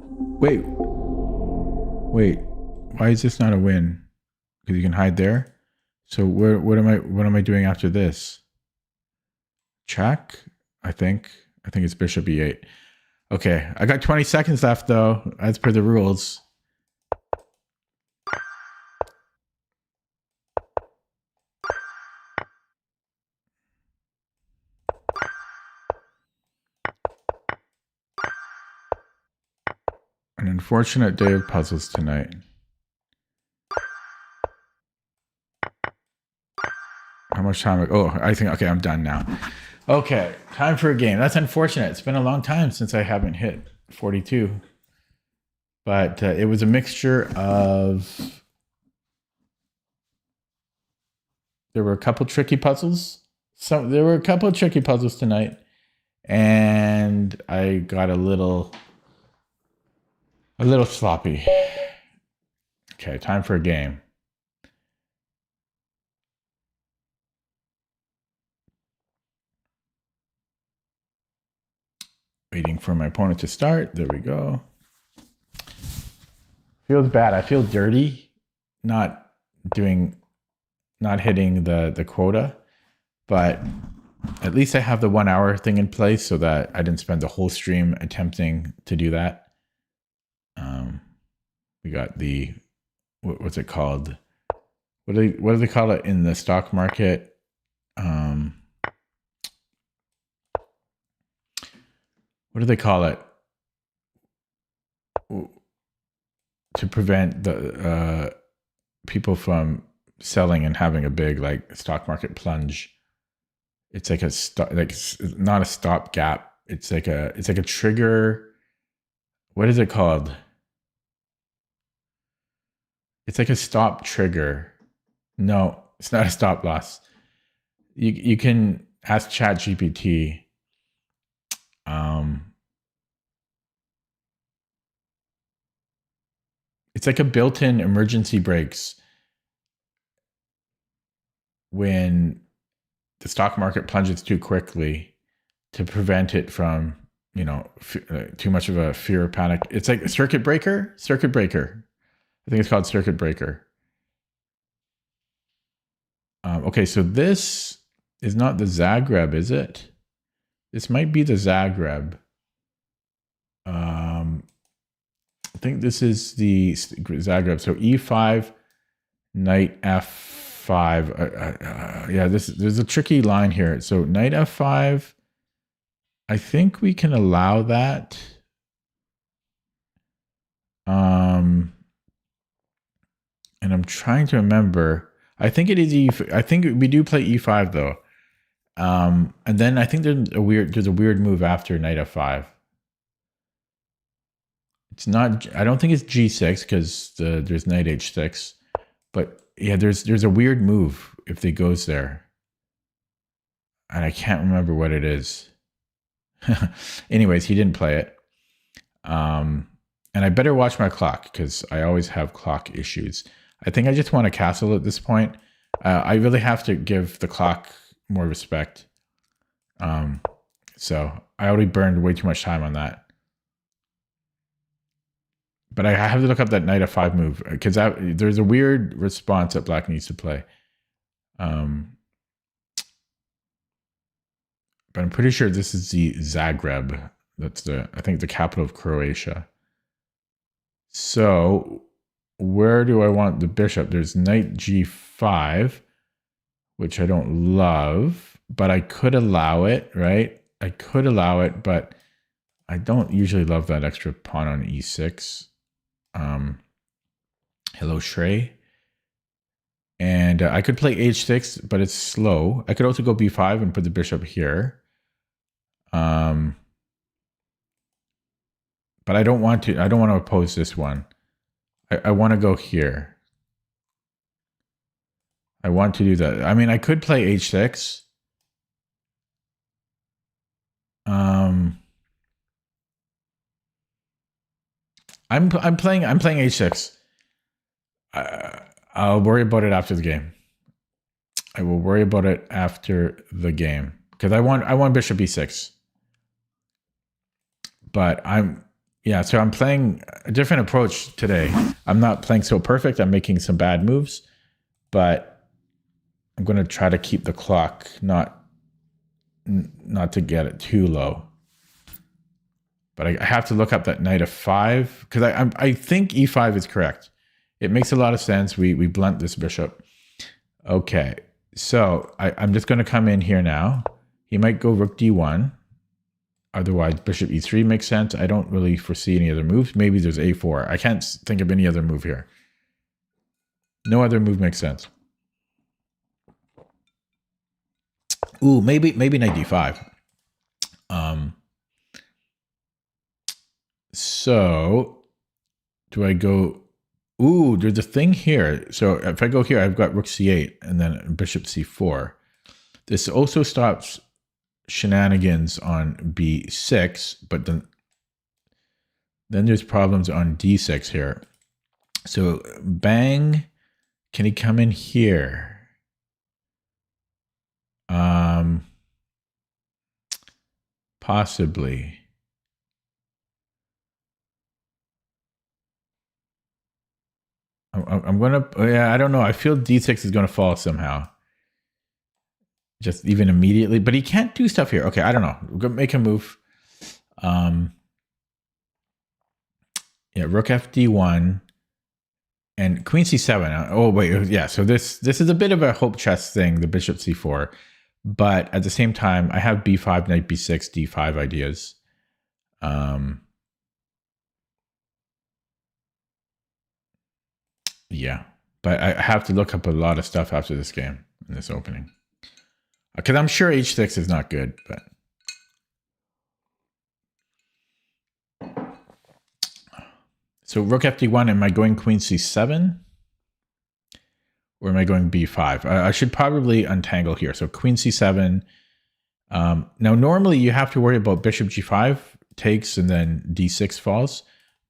Wait. Wait. Why is this not a win? Because you can hide there. So what am I doing after this? Check. I think it's bishop e8. Okay, I got 20 seconds left though, as per the rules. An unfortunate day of puzzles tonight. How much time? Oh, I think, okay, I'm done now. Okay, time for a game. That's unfortunate. It's been a long time since I haven't hit 42. But it was a mixture of... There were a couple tricky puzzles. There were a couple of tricky puzzles tonight. And I got a little sloppy. Okay, time for a game. Waiting for my opponent to start. There we go. Feels bad. I feel dirty not hitting the quota, but at least I have the 1 hour thing in place so that I didn't spend the whole stream attempting to do that. We got the, what's it called? What do they call it in the stock market? What do they call it? To prevent the people from selling and having a big like stock market plunge. It's like not a stopgap. It's like a trigger. What is it called? It's like a stop trigger. No, it's not a stop loss. You can ask ChatGPT. It's like a built-in emergency brakes when the stock market plunges too quickly to prevent it from, too much of a fear or panic. It's like a circuit breaker. I think it's called circuit breaker. Okay, so this is not the Zagreb, is it? This might be the Zagreb. I think this is the Zagreb. So e5, knight f5. Yeah, there's a tricky line here. So knight f5. I think we can allow that. And I'm trying to remember. I think it is e5. I think we do play e5 though. And then I think there's a weird move after knight f5. It's not. I don't think it's g6 because there's knight h6. But yeah, there's a weird move if they goes there, and I can't remember what it is. Anyways, he didn't play it. And I better watch my clock because I always have clock issues. I think I just want a castle at this point. I really have to give the clock more respect. So I already burned way too much time on that. But I have to look up that knight f5 move because there's a weird response that black needs to play. But I'm pretty sure this is the Zagreb. That's I think the capital of Croatia. So where do I want the bishop? There's knight g5, which I don't love, but I could allow it, right? I could allow it, but I don't usually love that extra pawn on e6. Hello, Shrey. And I could play h6, but it's slow. I could also go b5 and put the bishop here. But I don't want to oppose this one. I want to go here. I want to do that. I mean, I could play h6. I'm playing h6. I'll worry about it after the game. I will worry about it after the game because I want bishop e6. But I'm Yeah, so I'm playing a different approach today. I'm not playing so perfect. I'm making some bad moves, but I'm going to try to keep the clock not to get it too low. But I have to look up that knight f5 because I think e5 is correct. It makes a lot of sense. We blunt this bishop. Okay, so I'm just going to come in here now. He might go rook d1. Otherwise, bishop e3 makes sense. I don't really foresee any other moves. Maybe there's a4. I can't think of any other move here. No other move makes sense. Ooh, maybe knight d5. So do I go? Ooh, there's a thing here. So if I go here, I've got rook c8 and then bishop c4. This also stops shenanigans on b6, but then there's problems on d6 here. So bang, can he come in here? Possibly. I'm gonna, yeah, I don't know. I feel d6 is gonna fall somehow. Just even immediately, but he can't do stuff here. Okay, I don't know. We're gonna make a move. Yeah, rook fd1 and queen c7. Oh wait, yeah. So this is a bit of a hope chess thing, the bishop c4, but at the same time, I have b5, knight b6, d5 ideas. Yeah, but I have to look up a lot of stuff after this game in this opening because I'm sure h6 is not good, but. So rook fd1, am I going queen c7? Or am I going b5? I should probably untangle here. So queen c7. Now, normally you have to worry about bishop g5 takes and then d6 falls,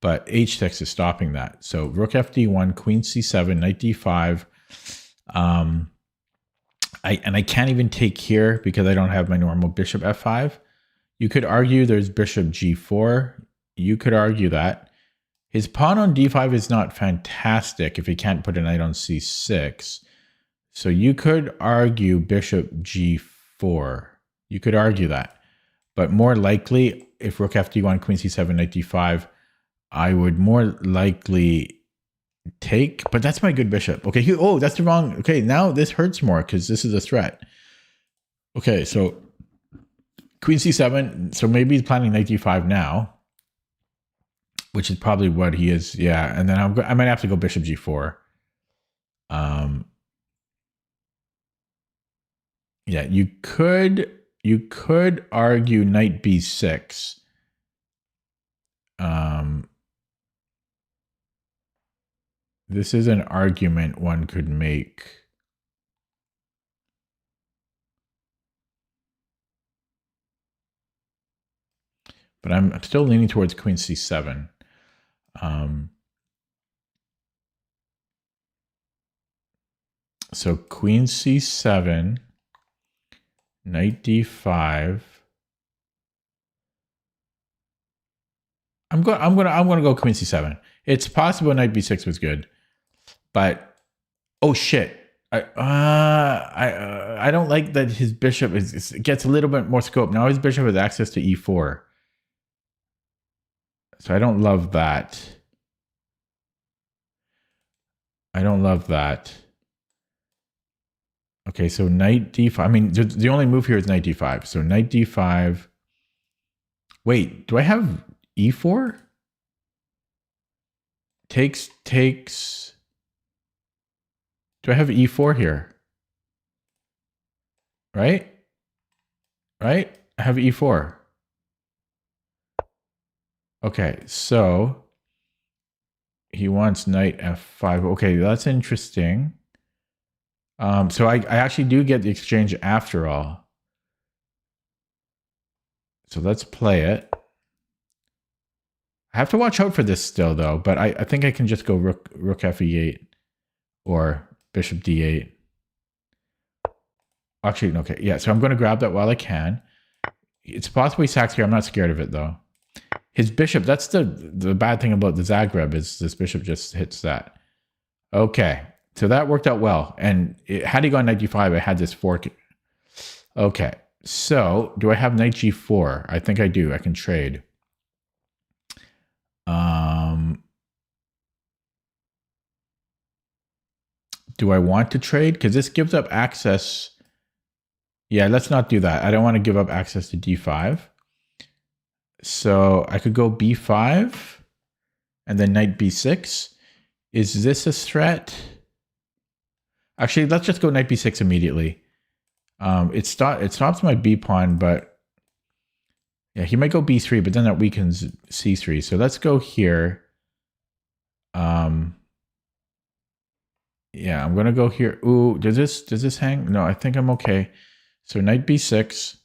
but h6 is stopping that. So rook fd1, queen c7, knight d5. I can't even take here because I don't have my normal bishop f5. You could argue there's bishop g4. You could argue that. His pawn on d5 is not fantastic if he can't put a knight on c6. So you could argue bishop g4. You could argue that. But more likely, if rook fd1, queen c7, knight d5, I would more likely take. But that's my good bishop. Okay, that's the wrong. Okay, now this hurts more because this is a threat. Okay, so queen c7. So maybe he's planning knight d5 now, which is probably what he is. Yeah, and then I might have to go bishop g4. Yeah, you could argue knight b6. This is an argument one could make. But I'm still leaning towards queen c7. So queen c7, knight d5. I'm gonna go queen c7. It's possible knight b6 was good, but oh shit. I don't like that his bishop gets a little bit more scope. Now his bishop has access to e4. So I don't love that. I don't love that. Okay, so knight d5. I mean, the only move here is knight d5. So knight d5. Wait, do I have e4? Takes. Do I have e4 here? Right? Right? I have e4. Okay, so he wants knight f5. Okay, that's interesting. So I actually do get the exchange after all. So let's play it. I have to watch out for this still, though, but I think I can just go rook fe8 or bishop d8. Actually, okay, yeah, so I'm going to grab that while I can. It's possible he sacks here. I'm not scared of it, though. His bishop, that's the bad thing about the Zagreb is this bishop just hits that. Okay, so that worked out well. And had he gone knight d5, I had this fork. Okay, so do I have knight g4? I think I do. I can trade. Do I want to trade? Because this gives up access. Yeah, let's not do that. I don't want to give up access to d5. So I could go b5 and then knight b6. Is this a threat? Actually, let's just go knight b6 immediately. It stops my b pawn, but yeah, he might go b3, but then that weakens c3. So let's go here. Yeah, I'm gonna go here. Ooh, does this hang? No, I think I'm okay. So knight b6.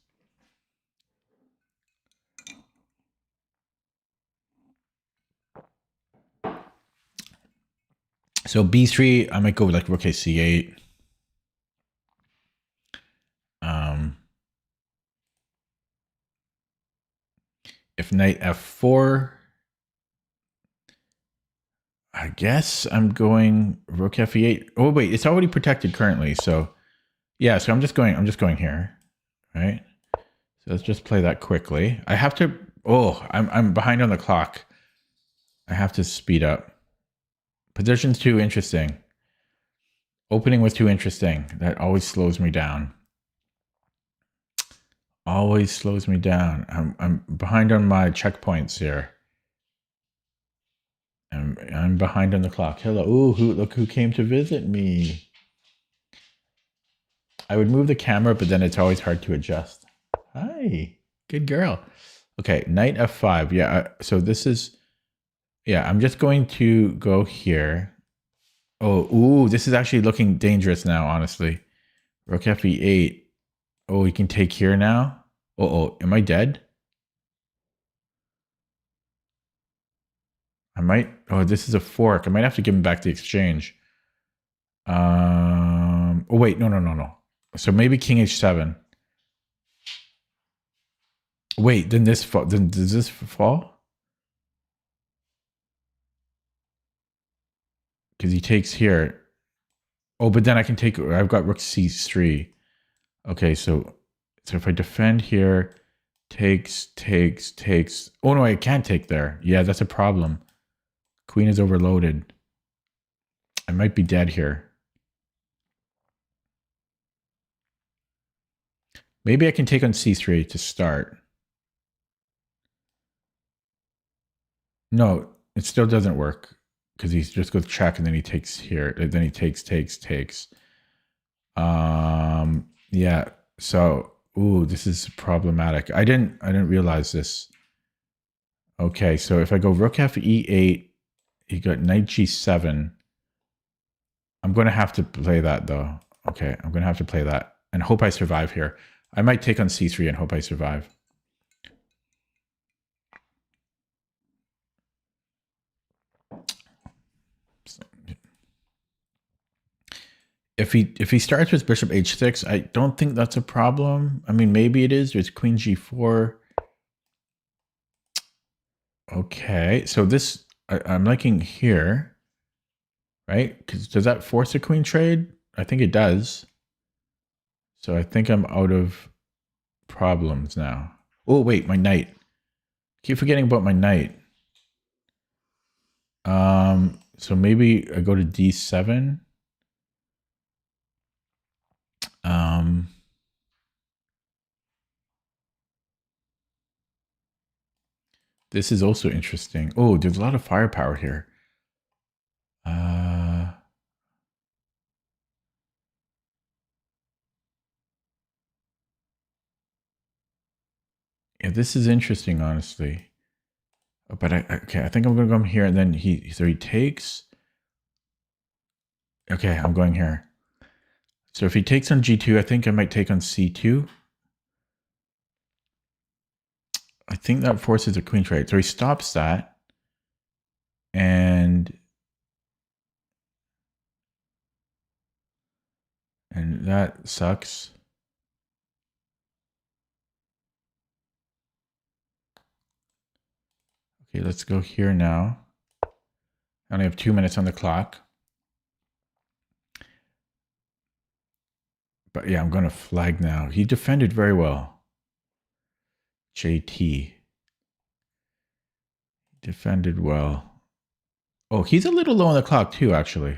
So b3, I might go like rook c8. If knight f4, I guess I'm going rook f8. Oh wait, it's already protected currently. So yeah, so I'm just going here, right? So let's just play that quickly. I have to. Oh, I'm behind on the clock. I have to speed up. Position's too interesting. Opening was too interesting. That always slows me down. Always slows me down. I'm behind on my checkpoints here. I'm behind on the clock. Hello. Ooh, look who came to visit me. I would move the camera, but then it's always hard to adjust. Hi. Good girl. Okay, knight f5. Yeah, so this is... Yeah, I'm just going to go here. Oh, ooh, this is actually looking dangerous now, honestly. Rook f8. Oh, he can take here now. Oh, am I dead? I might. Oh, this is a fork. I might have to give him back the exchange. Oh wait, no. So maybe king h7. Wait, then this fall. Then does this fall? Because he takes here. Oh, but then I can take. I've got rook c3. Okay, so if I defend here, takes. Oh no, I can't take there. Yeah, that's a problem. Queen is overloaded. I might be dead here. Maybe I can take on c3 to start. No, it still doesn't work because he just goes check and then he takes here. Then he takes. Yeah. So, ooh, this is problematic. I didn't realize this. Okay, so if I go rook f e8, you got knight g7. I'm going to have to play that though. Okay, I'm going to have to play that and hope I survive here. I might take on c3 and hope I survive. If he starts with bishop h6, I don't think that's a problem. I mean, maybe it is. There's queen g4. Okay, so this I'm liking here, right? Because does that force a queen trade? I think it does. So I think I'm out of problems now. Oh wait, my knight. Keep forgetting about my knight. So maybe I go to d7. This is also interesting. Oh, there's a lot of firepower here. Yeah, this is interesting, honestly. But okay, I think I'm gonna come here, and then he takes. Okay, I'm going here. So if he takes on g2, I think I might take on c2. I think that forces a queen trade. So he stops that. And that sucks. Okay, let's go here now. I only have 2 minutes on the clock. But yeah, I'm going to flag now. He defended very well. JT. Defended well. Oh, he's a little low on the clock too, actually.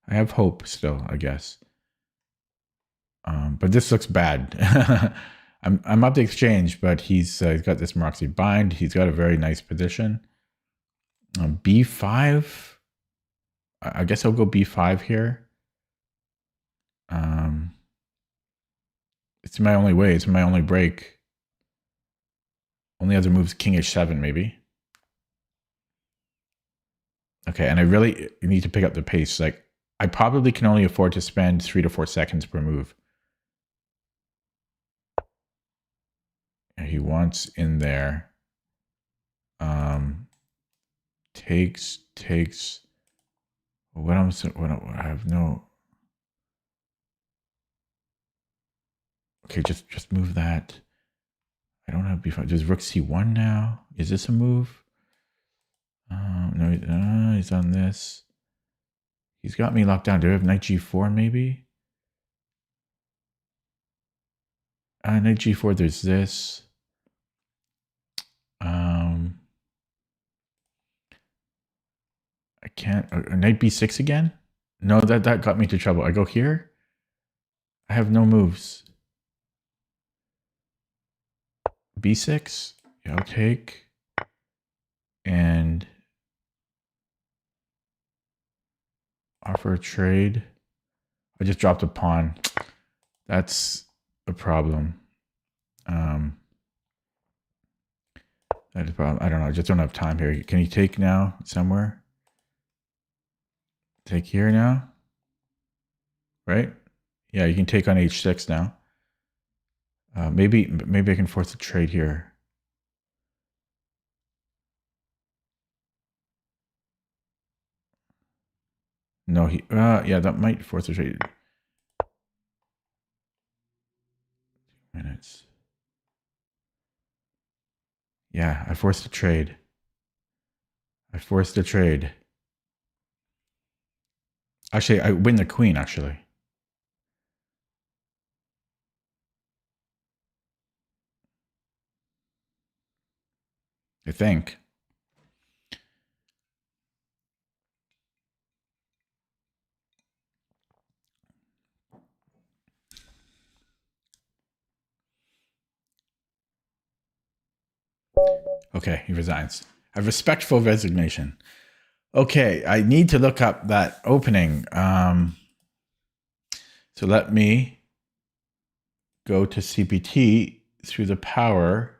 I have hope still, I guess. But this looks bad. I'm up the exchange, but he's got this Moxie bind. He's got a very nice position. B5. I guess I'll go B5 here. It's my only way. It's my only break. Only other moves, King H7 maybe. Okay, and I really need to pick up the pace. Like, I probably can only afford to spend 3 to 4 seconds per move. He wants in there. Takes. What I have no. Okay, just move that. I don't have B5. Does Rook C1 now? Is this a move? No, he's on this. He's got me locked down. Do I have Knight G4 maybe? Knight G4, there's this. I can't. Knight B6 again? No, that got me into trouble. I go here. I have no moves. B6. Yeah, I'll take. And offer a trade. I just dropped a pawn. That's a problem. That's a problem. I don't know. I just don't have time here. Can you take now somewhere? Take here now? Right? Yeah, you can take on H6 now. Maybe I can force a trade here. No, yeah, that might force a trade. 2 minutes. Yeah, I forced a trade. Actually, I win the queen, actually. I think. Okay, he resigns. A respectful resignation. Okay, I need to look up that opening. So let me go to CPT through the power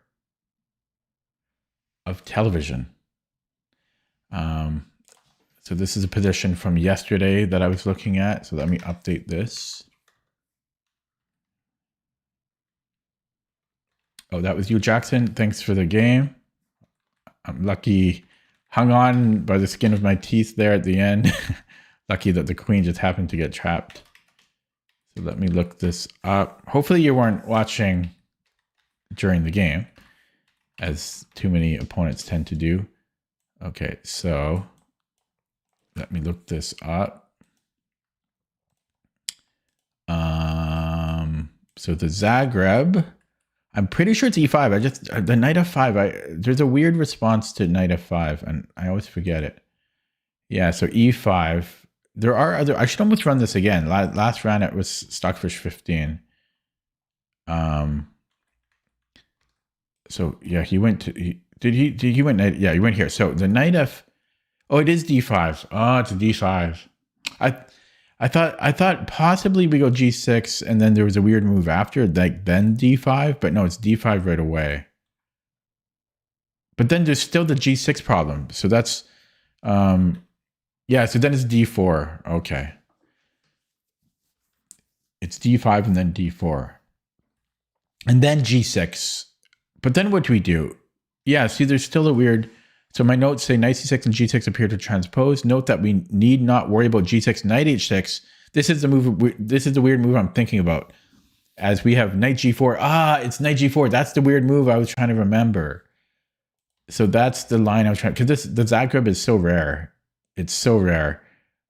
of television. So this is a position from yesterday that I was looking at. So let me update this. Oh, that was you, Jackson. Thanks for the game. I'm lucky. Hung on by the skin of my teeth there at the end. Lucky that the queen just happened to get trapped. So let me look this up. Hopefully you weren't watching during the game, as too many opponents tend to do. Okay, so let me look this up. So the Zagreb, I'm pretty sure it's E5. The knight F5. There's a weird response to knight F5, and I always forget it. Yeah, so E5. There are other. I should almost run this again. Last round it was Stockfish 15. So yeah, he went to. He went. Yeah, he went here. So the knight F. Oh, it is D5. Oh, it's a D5. I thought possibly we go G6 and then there was a weird move after, like then D5, but no, it's D5 right away. But then there's still the G6 problem. So that's, yeah, so then it's D4. Okay. It's D5 and then D4. And then G6. But then what do we do? Yeah, see, there's still a weird... So my notes say knight c6 and g6 appear to transpose. Note that we need not worry about g6, knight h6. This is the move. This is the weird move I'm thinking about. As we have knight g4. Ah, it's knight g4. That's the weird move I was trying to remember. So that's the line I was trying, because the Zagreb is so rare. It's so rare.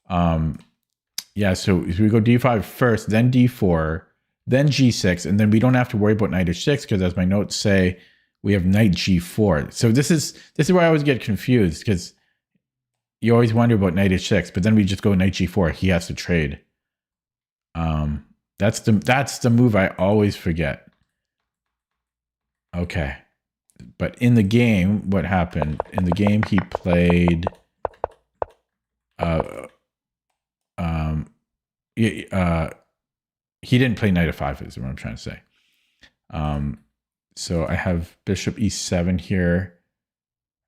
Yeah, so if we go d5 first, then d4, then g6, and then we don't have to worry about knight h6 because, as my notes say, we have knight g4. So this is where I always get confused, because you always wonder about knight h6, but then we just go knight g4. He has to trade. That's the move I always forget. Okay, but in the game, what happened? In the game, he played. He didn't play knight f5 is what I'm trying to say. So I have bishop e7 here.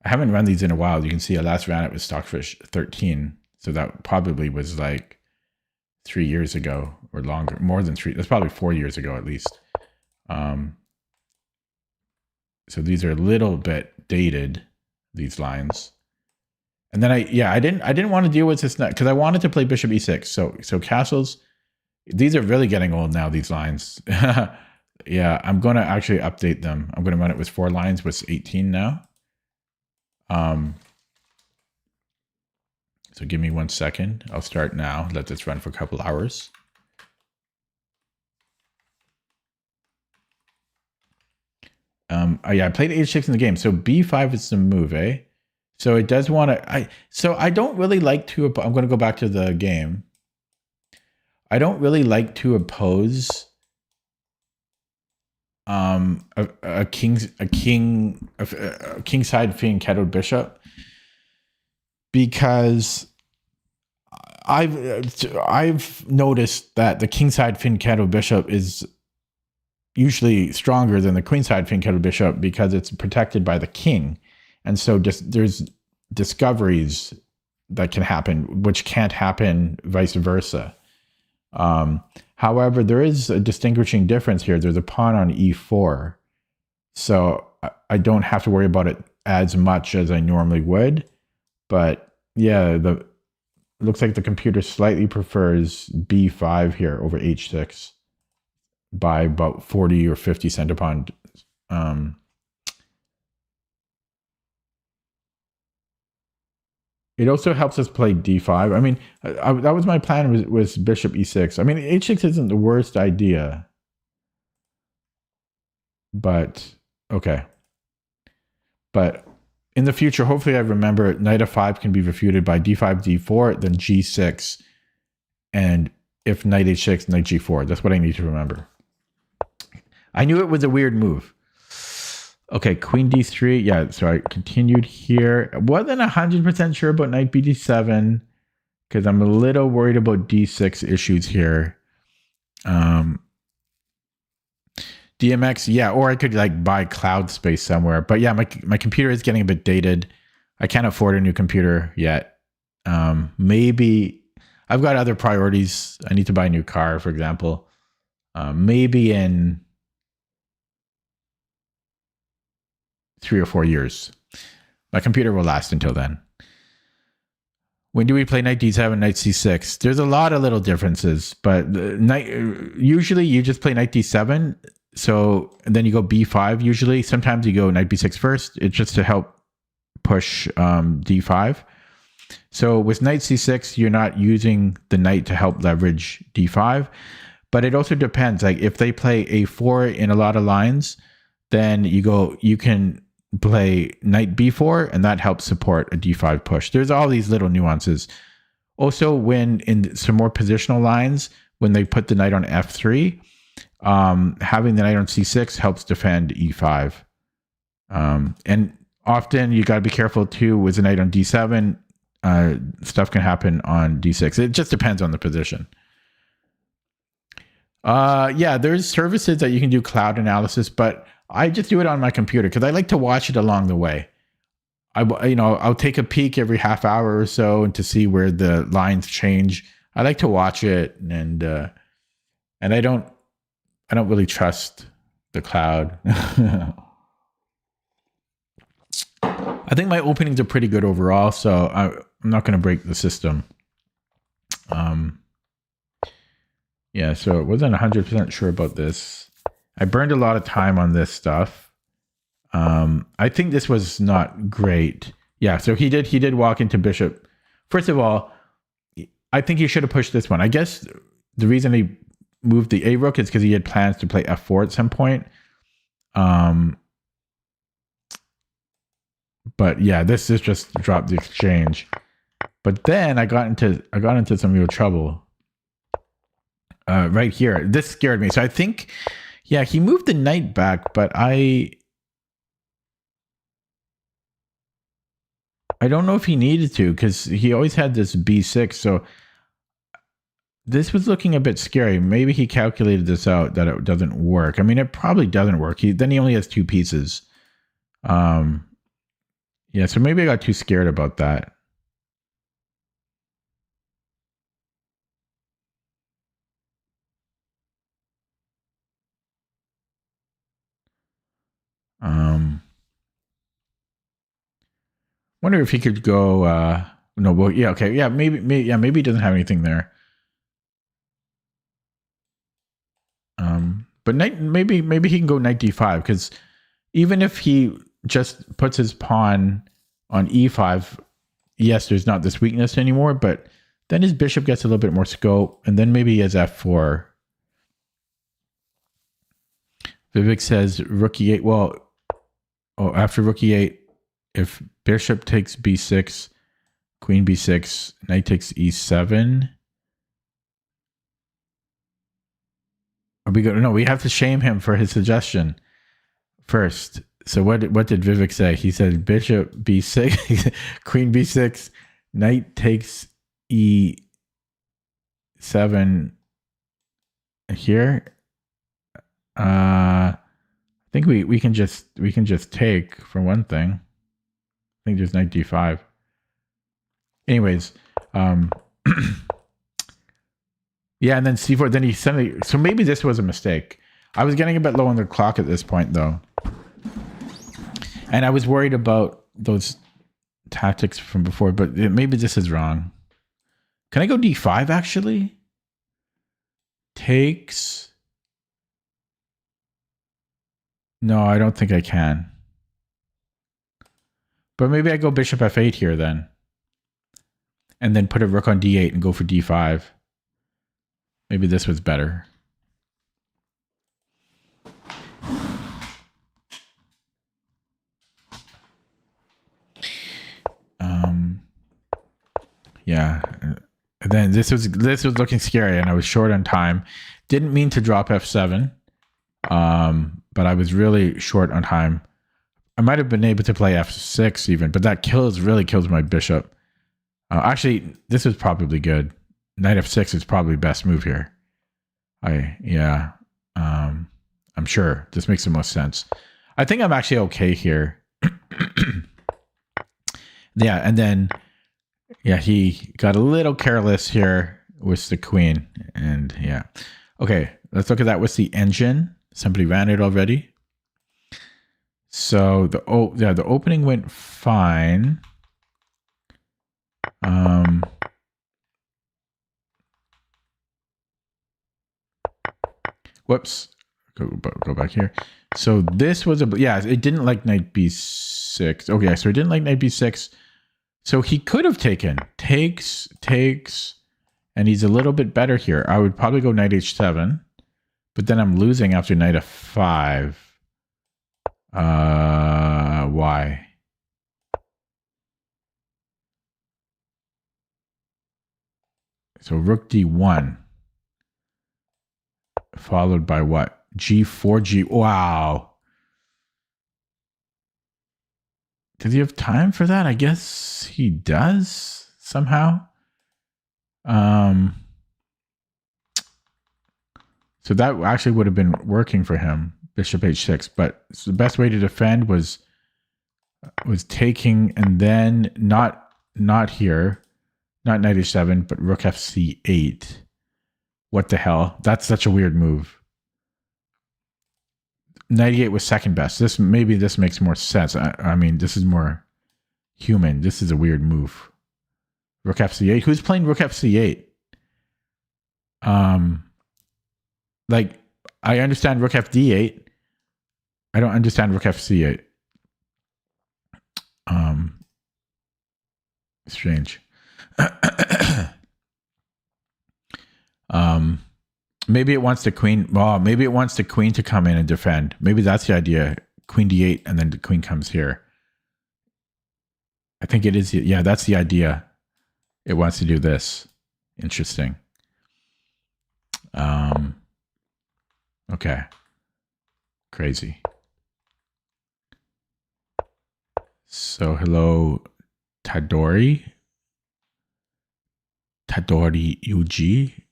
I haven't run these in a while. You can see I last ran it with Stockfish 13. So that probably was like 3 years ago or longer, more than 3. That's probably 4 years ago at least. So these are a little bit dated, these lines. And then I didn't want to deal with this because I wanted to play bishop e6. So castles, these are really getting old now, these lines. Yeah, I'm going to actually update them. I'm going to run it with 4 lines with 18 now. So give me 1 second. I'll start now. Let this run for a couple hours. Yeah, I played h6 in the game. So b5 is the move, eh? So it does want to. So I don't really like to. I'm going to go back to the game. I don't really like to oppose a kingside fianchettoed bishop, because I've noticed that the kingside fianchettoed bishop is usually stronger than the queenside fianchettoed bishop because it's protected by the king. And so just there's discoveries that can happen, which can't happen vice versa. However, there is a distinguishing difference here. There's a pawn on e4. So I don't have to worry about it as much as I normally would. But yeah, it looks like the computer slightly prefers b5 here over h6 by about 40 or 50 centipound. It also helps us play d5. I mean, that was my plan was bishop e6. I mean, h6 isn't the worst idea. But, okay. But in the future, hopefully I remember knight f5 can be refuted by d5, d4, then g6. And if knight h6, knight g4. That's what I need to remember. I knew it was a weird move. Okay, queen d3. Yeah, so I continued here. Wasn't 100% sure about knight bd7 because I'm a little worried about d6 issues here. DMX, yeah, or I could like buy cloud space somewhere. But yeah, my computer is getting a bit dated. I can't afford a new computer yet. Maybe I've got other priorities. I need to buy a new car, for example. Maybe in 3 or 4 years. My computer will last until then. When do we play knight d7, knight c6? There's a lot of little differences, but usually you just play knight d7. So and then you go b5 usually. Sometimes you go knight b6 first. It's just to help push d5. So with knight c6, you're not using the knight to help leverage d5. But it also depends. Like if they play a4 in a lot of lines, then you can play knight b4, and that helps support a d5 push. There's all these little nuances. Also, when in some more positional lines, when they put the knight on f3, having the knight on c6 helps defend e5. And often you got to be careful too with the knight on d7. Stuff can happen on d6. It just depends on the position. Yeah, there's services that you can do cloud analysis, but I just do it on my computer because I like to watch it along the way. I'll take a peek every half hour or so and to see where the lines change. I like to watch it, and I don't really trust the cloud. I think my openings are pretty good overall, so I'm not going to break the system. Yeah, so I wasn't 100% sure about this. I burned a lot of time on this stuff. I think this was not great. Yeah, so he did walk into bishop. First of all, I think he should have pushed this one. I guess the reason he moved the A rook is because he had plans to play f4 at some point. But yeah, this is just dropped the exchange. But then I got into some real trouble. Right here. This scared me. So I think, yeah, he moved the knight back, but I don't know if he needed to, because he always had this b6. So this was looking a bit scary. Maybe he calculated this out that it doesn't work. I mean, it probably doesn't work. Then he only has 2 pieces. Yeah, so maybe I got too scared about that. Wonder if he could go. No, well, yeah, okay, yeah, maybe he doesn't have anything there. But maybe he can go knight d5, because even if he just puts his pawn on e5, yes, there's not this weakness anymore, but then his bishop gets a little bit more scope, and then maybe he has f4. Vivek says rook e8. Well, after rook e8, if bishop takes b6, queen b6, knight takes e7. We have to shame him for his suggestion first. So what did Vivek say? He said bishop b6, queen b6, knight takes e7 here. I think we can just take, for one thing. I think there's knight d5. Anyways, yeah, and then c4. Then he suddenly. So maybe this was a mistake. I was getting a bit low on the clock at this point, though, and I was worried about those tactics from before. But maybe this is wrong. Can I go d5? Actually, takes. No, I don't think I can. But maybe I go bishop f8 here then. And then put a rook on d8 and go for d5. Maybe this was better. Yeah. And then this was looking scary, and I was short on time. Didn't mean to drop f7. But I was really short on time. I might have been able to play f6 even, but that really kills my bishop. Actually, this is probably good. Knight f6 is probably best move here. I'm sure this makes the most sense. I think I'm actually okay here. Yeah, and then he got a little careless here with the queen, and yeah. Okay, let's look at that with the engine. Somebody ran it already. So the opening went fine. Whoops. Go back here. So this was it didn't like knight b6. Okay, so it didn't like knight b6. So he could have taken takes, and he's a little bit better here. I would probably go knight h7. But then I'm losing after knight f5. Why? So rook d1. Followed by what? g4, wow. Does he have time for that? I guess he does somehow. So that actually would have been working for him, bishop h6. But the best way to defend was taking, and then not here, not knight h7, but rook fc8. What the hell? That's such a weird move. Knight e8 was second best. Maybe this makes more sense. I mean, this is more human. This is a weird move. Rook fc8. Who's playing rook fc8? Like, I understand rook fd8. I don't understand rook fc8. Strange. Maybe it wants the queen. Well, maybe it wants the queen to come in and defend. Maybe that's the idea. Queen d8, and then the queen comes here. I think it is. Yeah, that's the idea. It wants to do this. Interesting. Okay. Crazy. So hello, Tadori. Tadori Yuji.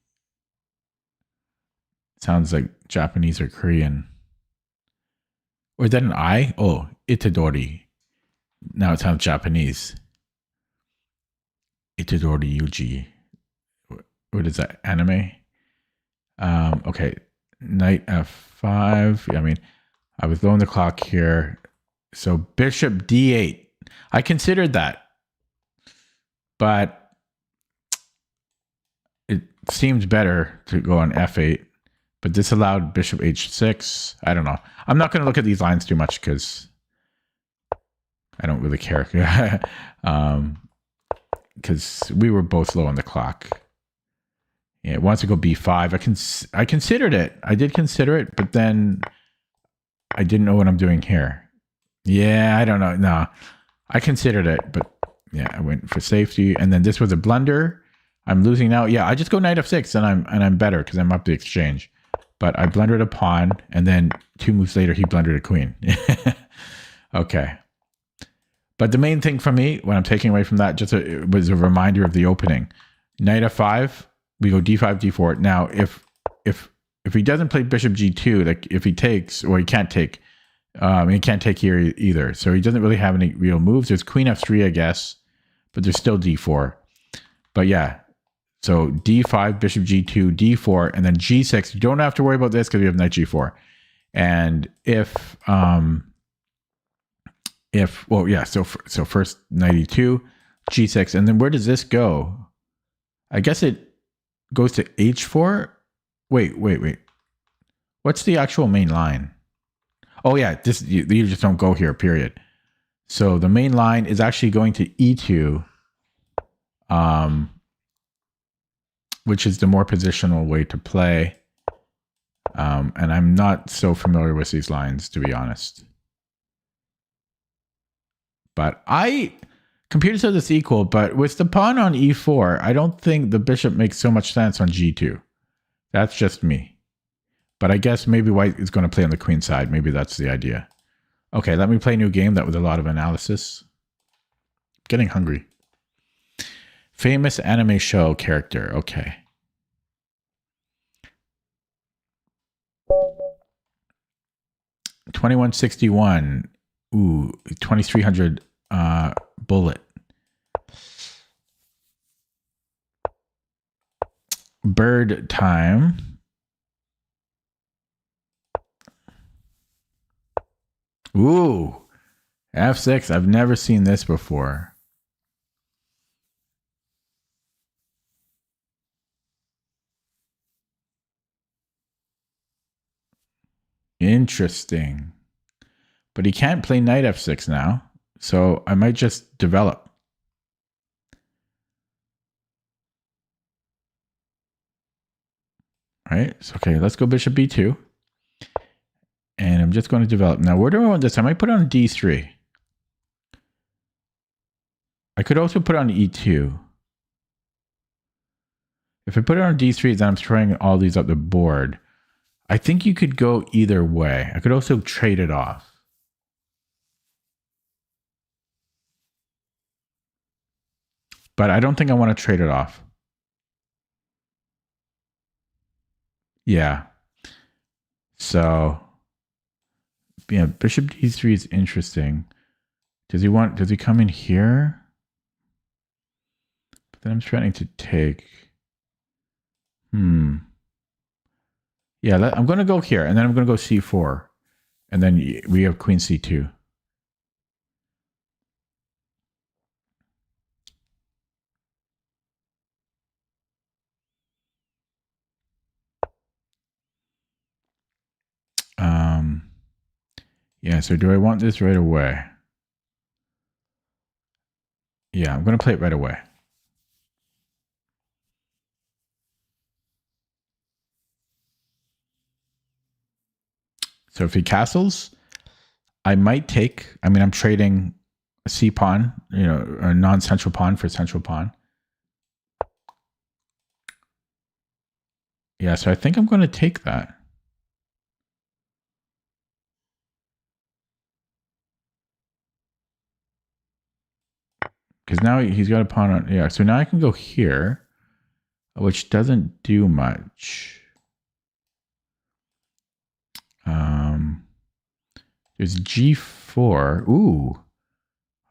Sounds like Japanese or Korean. Or is that an I? Oh, Itadori. Now it sounds Japanese. Itadori Yuji. What is that? Anime? Okay. Knight F5. I mean, I was low on the clock here. So bishop D8. I considered that. But it seemed better to go on F8. But this allowed bishop H6. I don't know. I'm not going to look at these lines too much because I don't really care. Because we were both low on the clock. Yeah, it wants to go B5. I considered it. I did consider it, but then I didn't know what I'm doing here. Yeah, I don't know. No, I considered it, but yeah, I went for safety. And then this was a blunder. I'm losing now. Yeah, I just go knight F6 and I'm better because I'm up the exchange. But I blundered a pawn, and then 2 moves later he blundered a queen. Okay. But the main thing for me, when I'm taking away from that, was a reminder of the opening. Knight F5, we go D5, D4. Now, if he doesn't play bishop G2, like if he takes, or he can't take, he can't take here either. So he doesn't really have any real moves. There's queen F3, I guess, but there's still D4. But yeah, so D5, bishop G2, D4, and then G6. You don't have to worry about this because we have knight G4. And so first knight E2, G6, and then where does this go? I guess it goes to H4. Wait. What's the actual main line? Oh yeah, you just don't go here, period. So the main line is actually going to E2, which is the more positional way to play. And I'm not so familiar with these lines, to be honest. But computer says it's equal, but with the pawn on E4, I don't think the bishop makes so much sense on G2. That's just me. But I guess maybe white is going to play on the queen side. Maybe that's the idea. Okay, let me play a new game. That was a lot of analysis. Getting hungry. Famous anime show character. Okay. $21.61. Ooh, 2300 bullet. Bird time. Ooh, F6. I've never seen this before. Interesting. But he can't play knight F6 now. So I might just develop. All right. So, okay, let's go bishop B2. And I'm just going to develop. Now, where do I want this? I might put it on D3. I could also put it on E2. If I put it on D3, then I'm throwing all these up the board. I think you could go either way. I could also trade it off. But I don't think I want to trade it off. Yeah. So, yeah, bishop D3 is interesting. Does he come in here? But then I'm threatening to take. Yeah, I'm going to go here, and then I'm going to go C4. And then we have queen C2. Yeah, so do I want this right away? I could also put it on D3. I could also trade it off. But I don't think I want to trade it off. Yeah, so okay, let's go bishop D3. And then I'm going to go C4. And then we have queen C2. Yeah, so do I want this right away? Yeah, I'm going to play it right away. So if he castles, I might take. I mean, I'm trading a C pawn, you know, a non-central pawn for central pawn. Yeah, so I think I'm going to take that. Because now he's got a pawn on. Yeah, so now I can go here, which doesn't do much. There's G4. Ooh,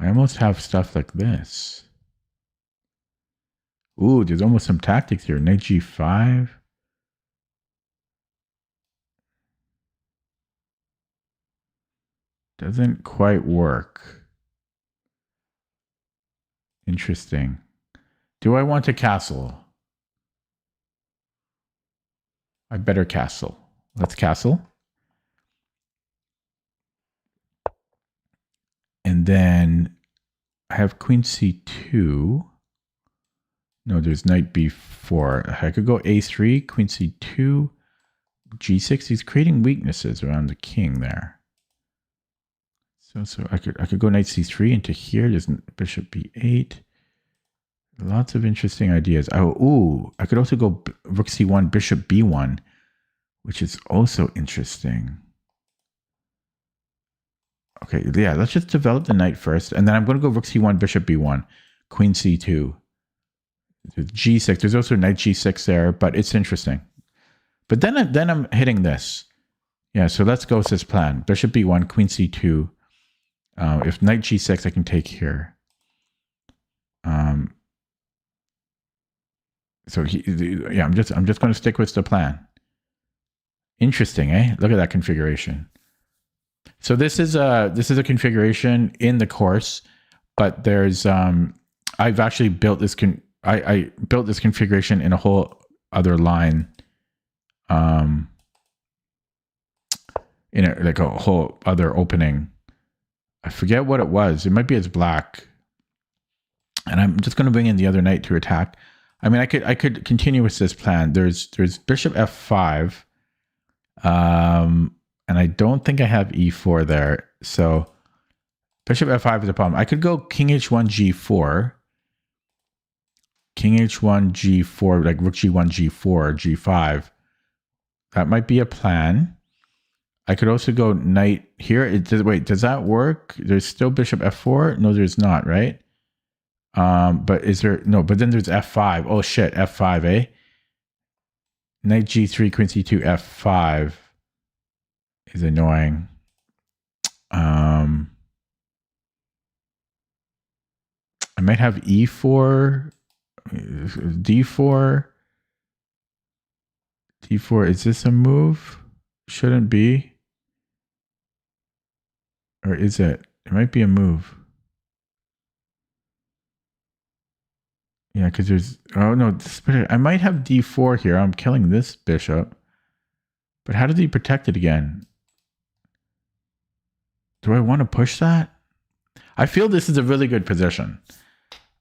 I almost have stuff like this. Ooh, there's almost some tactics here. Knight G5. Doesn't quite work. Interesting. Do I want to castle? I better castle. Let's castle. And then I have Queen C2. No, there's Knight B4. I could go A3, Queen C2, G6. He's creating weaknesses around the king there. So I could go Knight C3 into here. There's Bishop B8. Lots of interesting ideas. Oh, ooh, I could also go Rook C1, Bishop B1, which is also interesting. Okay, yeah, let's just develop the knight first. And then I'm going to go Rook C1, Bishop B1, Queen C2. G6. There's also Knight G6 there, but it's interesting. But then I'm hitting this. Yeah, so let's go with this plan. Bishop B1, Queen C2. If Knight G6, I can take here. So yeah, I'm just going to stick with the plan. Interesting, eh? Look at that configuration. So this is a configuration in the course, but there's I've actually built this I built this configuration in a whole other line, in like a whole other opening. I forget what it was. It might be as black. And I'm just going to bring in the other knight to attack. I mean, I could continue with this plan. There's Bishop F5, and I don't think I have E4 there. So Bishop F5 is a problem. I could go King H1 G4. King H1 G4, like Rook G1 G4 G5. That might be a plan. I could also go knight here. Wait, does that work? There's still Bishop F4? No, there's not, right? But is there no? But then there's F5. Oh shit, F5, eh? Knight G3, Queen C2, F5 is annoying. I might have E4, D4. D4. Is this a move? Shouldn't be. Or is it? It might be a move. Yeah, because there's... Oh, no. I might have D4 here. I'm killing this bishop. But how does he protect it again? Do I want to push that? I feel this is a really good position.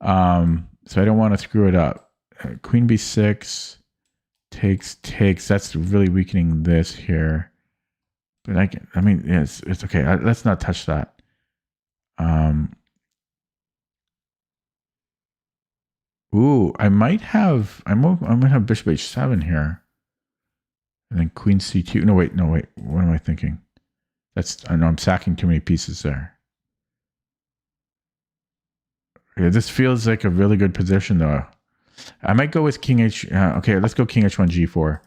So I don't want to screw it up. Queen B6. Takes. That's really weakening this here. But I mean, yes, it's okay. Let's not touch that. Ooh, I might have Bishop H7 here. And then Queen C2. No, wait. What am I thinking? I know I'm sacking too many pieces there. Yeah, this feels like a really good position, though. I might go with King H. Okay, let's go King H1 G4.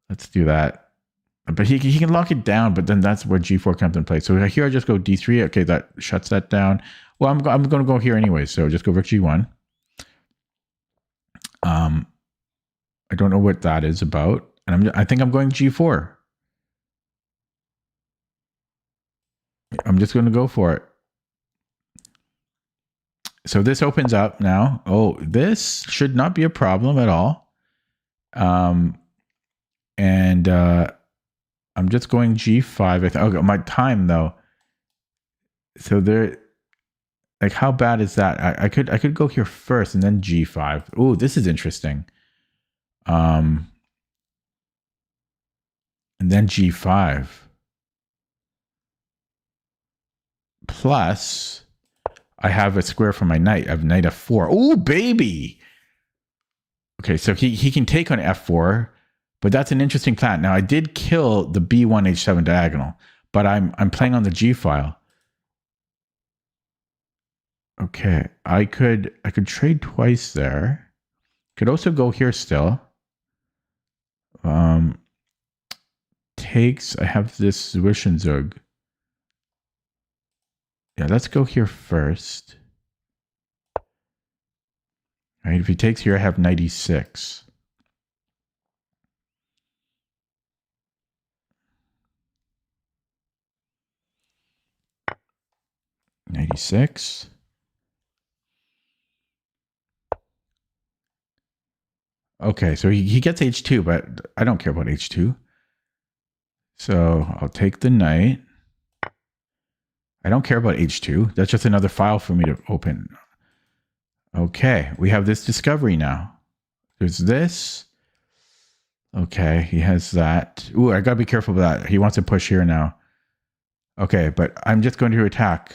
Let's do that. But he can lock it down, but then that's where G4 comes in play. So here I just go D3. Okay, that shuts that down. Well, I'm going to go here anyway, so just go Rook G1. I don't know what that is about, and I think I'm going G4. I'm just going to go for it. So this opens up now. Oh, this should not be a problem at all. And I'm just going G5. Okay, my time though. So there, Like, how bad is that? I could go here first and then G5. Oh, this is interesting. And then G5. Plus, I have a square for my knight. I have knight F4. Oh, baby! Okay, so he can take on F4, but that's an interesting plan. Now, I did kill the B1 H7 diagonal, but I'm playing on the G file. Okay, I could trade twice there. Could also go here still. Takes. I have this Zwischenzug. Yeah, let's go here first. All right, if he takes here, I have 96. .96. Okay, so he gets H2, but I don't care about H2. So I'll take the knight. I don't care about H2. That's just another file for me to open. Okay, we have this discovery now. There's this. Okay, he has that. Ooh, I gotta be careful with that. He wants to push here now. Okay, but I'm just going to attack.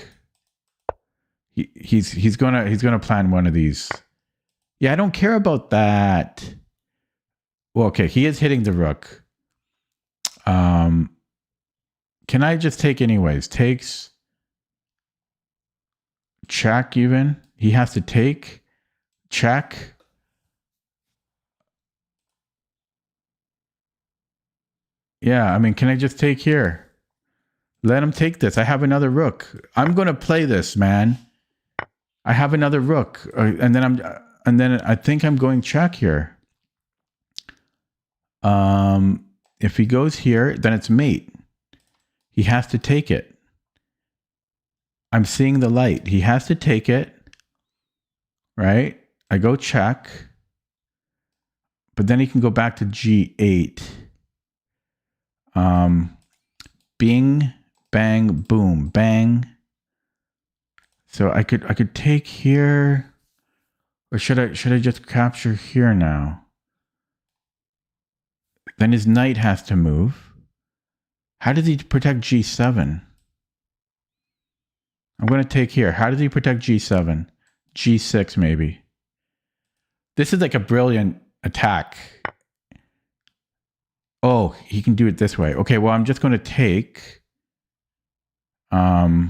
He's gonna plan one of these. Yeah, I don't care about that. Well, okay, he is hitting the rook. Can I just take anyways? Takes. Check even. He has to take. Check. Yeah, I mean, can I just take here? Let him take this. I have another rook. I'm going to play this, man. I have another rook. And then I think I'm going check here. If he goes here, then it's mate. He has to take it. I'm seeing the light. He has to take it. Right? I go check. But then he can go back to G8. Bing, bang, boom, bang. So I could take here, or should I just capture here now? Then his knight has to move. How does he protect G7? I'm going to take here. How does he protect G7? G6 maybe. This is like a brilliant attack. Oh, he can do it this way. Okay, well, I'm just going to take. I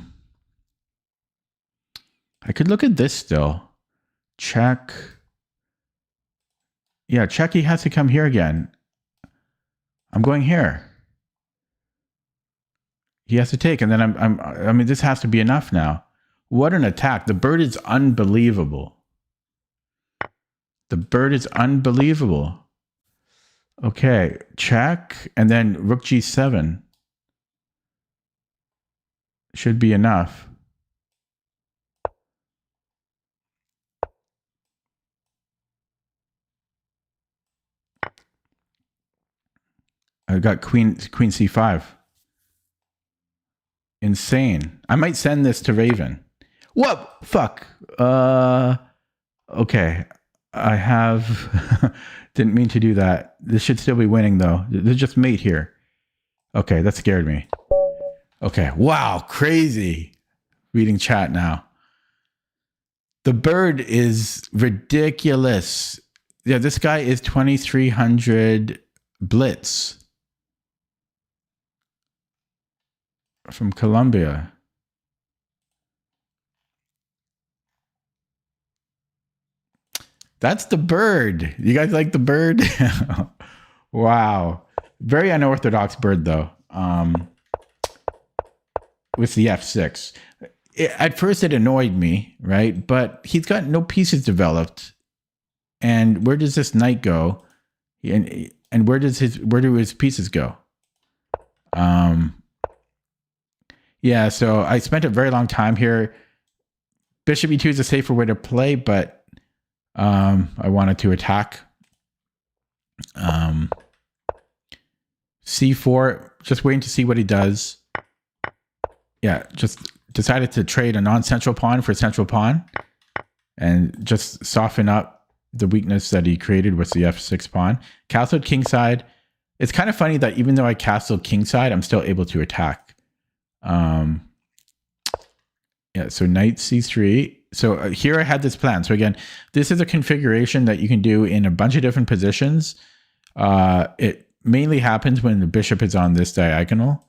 could look at this still. Check. Yeah, check. He has to come here again. I'm going here. He has to take, and then I mean, this has to be enough now. What an attack. The bird is unbelievable. The bird is unbelievable. Okay, check, and then rook G7 should be enough. I got queen C5. Insane. I might send this to Raven. What? Fuck. Okay. I have... Didn't mean to do that. This should still be winning, though. This is just mate here. Okay, that scared me. Okay. Wow. Crazy. Reading chat now. The bird is ridiculous. Yeah, this guy is 2300 blitz. From Colombia. That's the bird. You guys like the bird? Wow. Very unorthodox bird, though. With the F6. At first, it annoyed me, right? But he's got no pieces developed. And where does this knight go? And where do his pieces go? Yeah, so I spent a very long time here. Bishop E2 is a safer way to play, but I wanted to attack. C4, just waiting to see what he does. Yeah, just decided to trade a non-central pawn for central pawn and just soften up the weakness that he created with the f6 pawn. Castled kingside. It's kind of funny that even though I castled kingside, I'm still able to attack. Yeah, so knight c3. So here I had this plan. So again, this is a configuration that you can do in a bunch of different positions. It mainly happens when the bishop is on this diagonal.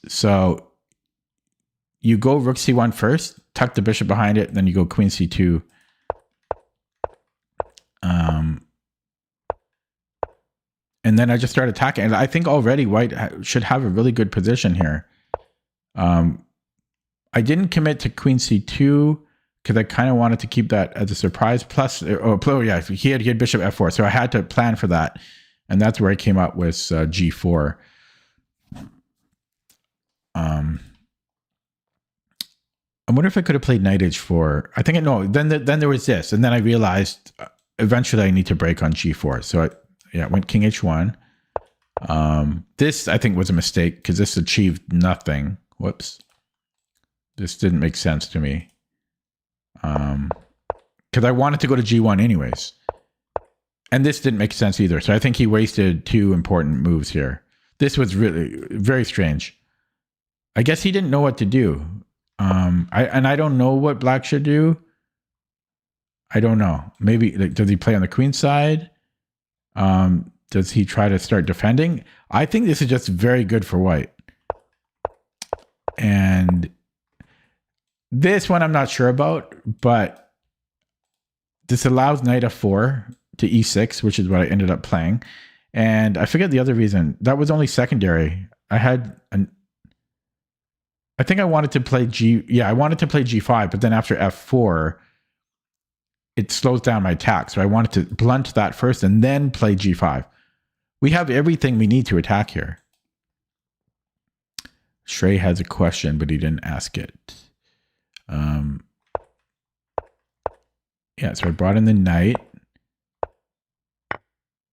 So you go rook c1 first, tuck the bishop behind it, then you go queen c2. And then I just start attacking. And I think already white should have a really good position here. I didn't commit to queen c2 because I kind of wanted to keep that as a surprise. Plus, yeah, he had bishop f4, so I had to plan for that. And that's where I came up with g4. I wonder if I could have played knight h4. I think no. Then there was this, and then I realized eventually I need to break on g4. So I went king h1. This I think was a mistake because this achieved nothing. Whoops, this didn't make sense to me. Because I wanted to go to g1 anyways, and this didn't make sense either. So I think he wasted two important moves here. This was really very strange. I guess he didn't know what to do. I don't know what black should do. I don't know. Maybe does he play on the queen side? Does he try to start defending? I think this is just very good for white. And this one I'm not sure about, but this allows knight f4 to e6, which is what I ended up playing. And I forget the other reason. That was only secondary. I think I wanted to play I wanted to play g5, but then after f4, it slows down my attack. So I wanted to blunt that first and then play g5. We have everything we need to attack here. Shrey has a question, but he didn't ask it. Yeah, so I brought in the knight.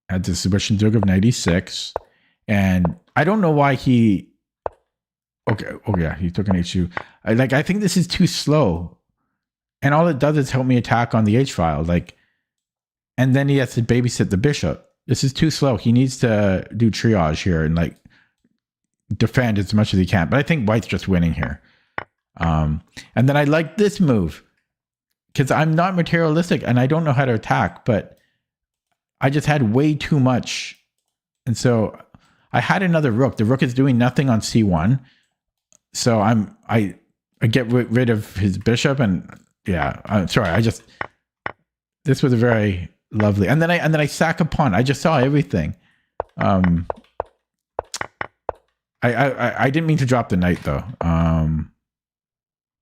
Had the Sebastian Zug of knight e6. And I don't know why he... Okay, oh yeah, he took an h2. I think this is too slow. And all it does is help me attack on the h-file. And then he has to babysit the bishop. This is too slow. He needs to do triage here and defend as much as he can. But I think white's just winning here. And then I like this move because I'm not materialistic and I don't know how to attack, but I just had way too much. And so I had another rook. The rook is doing nothing on c1. So I get rid of his bishop and yeah, I'm sorry. This was a very lovely. And then I sack a pawn. I just saw everything. I didn't mean to drop the knight though.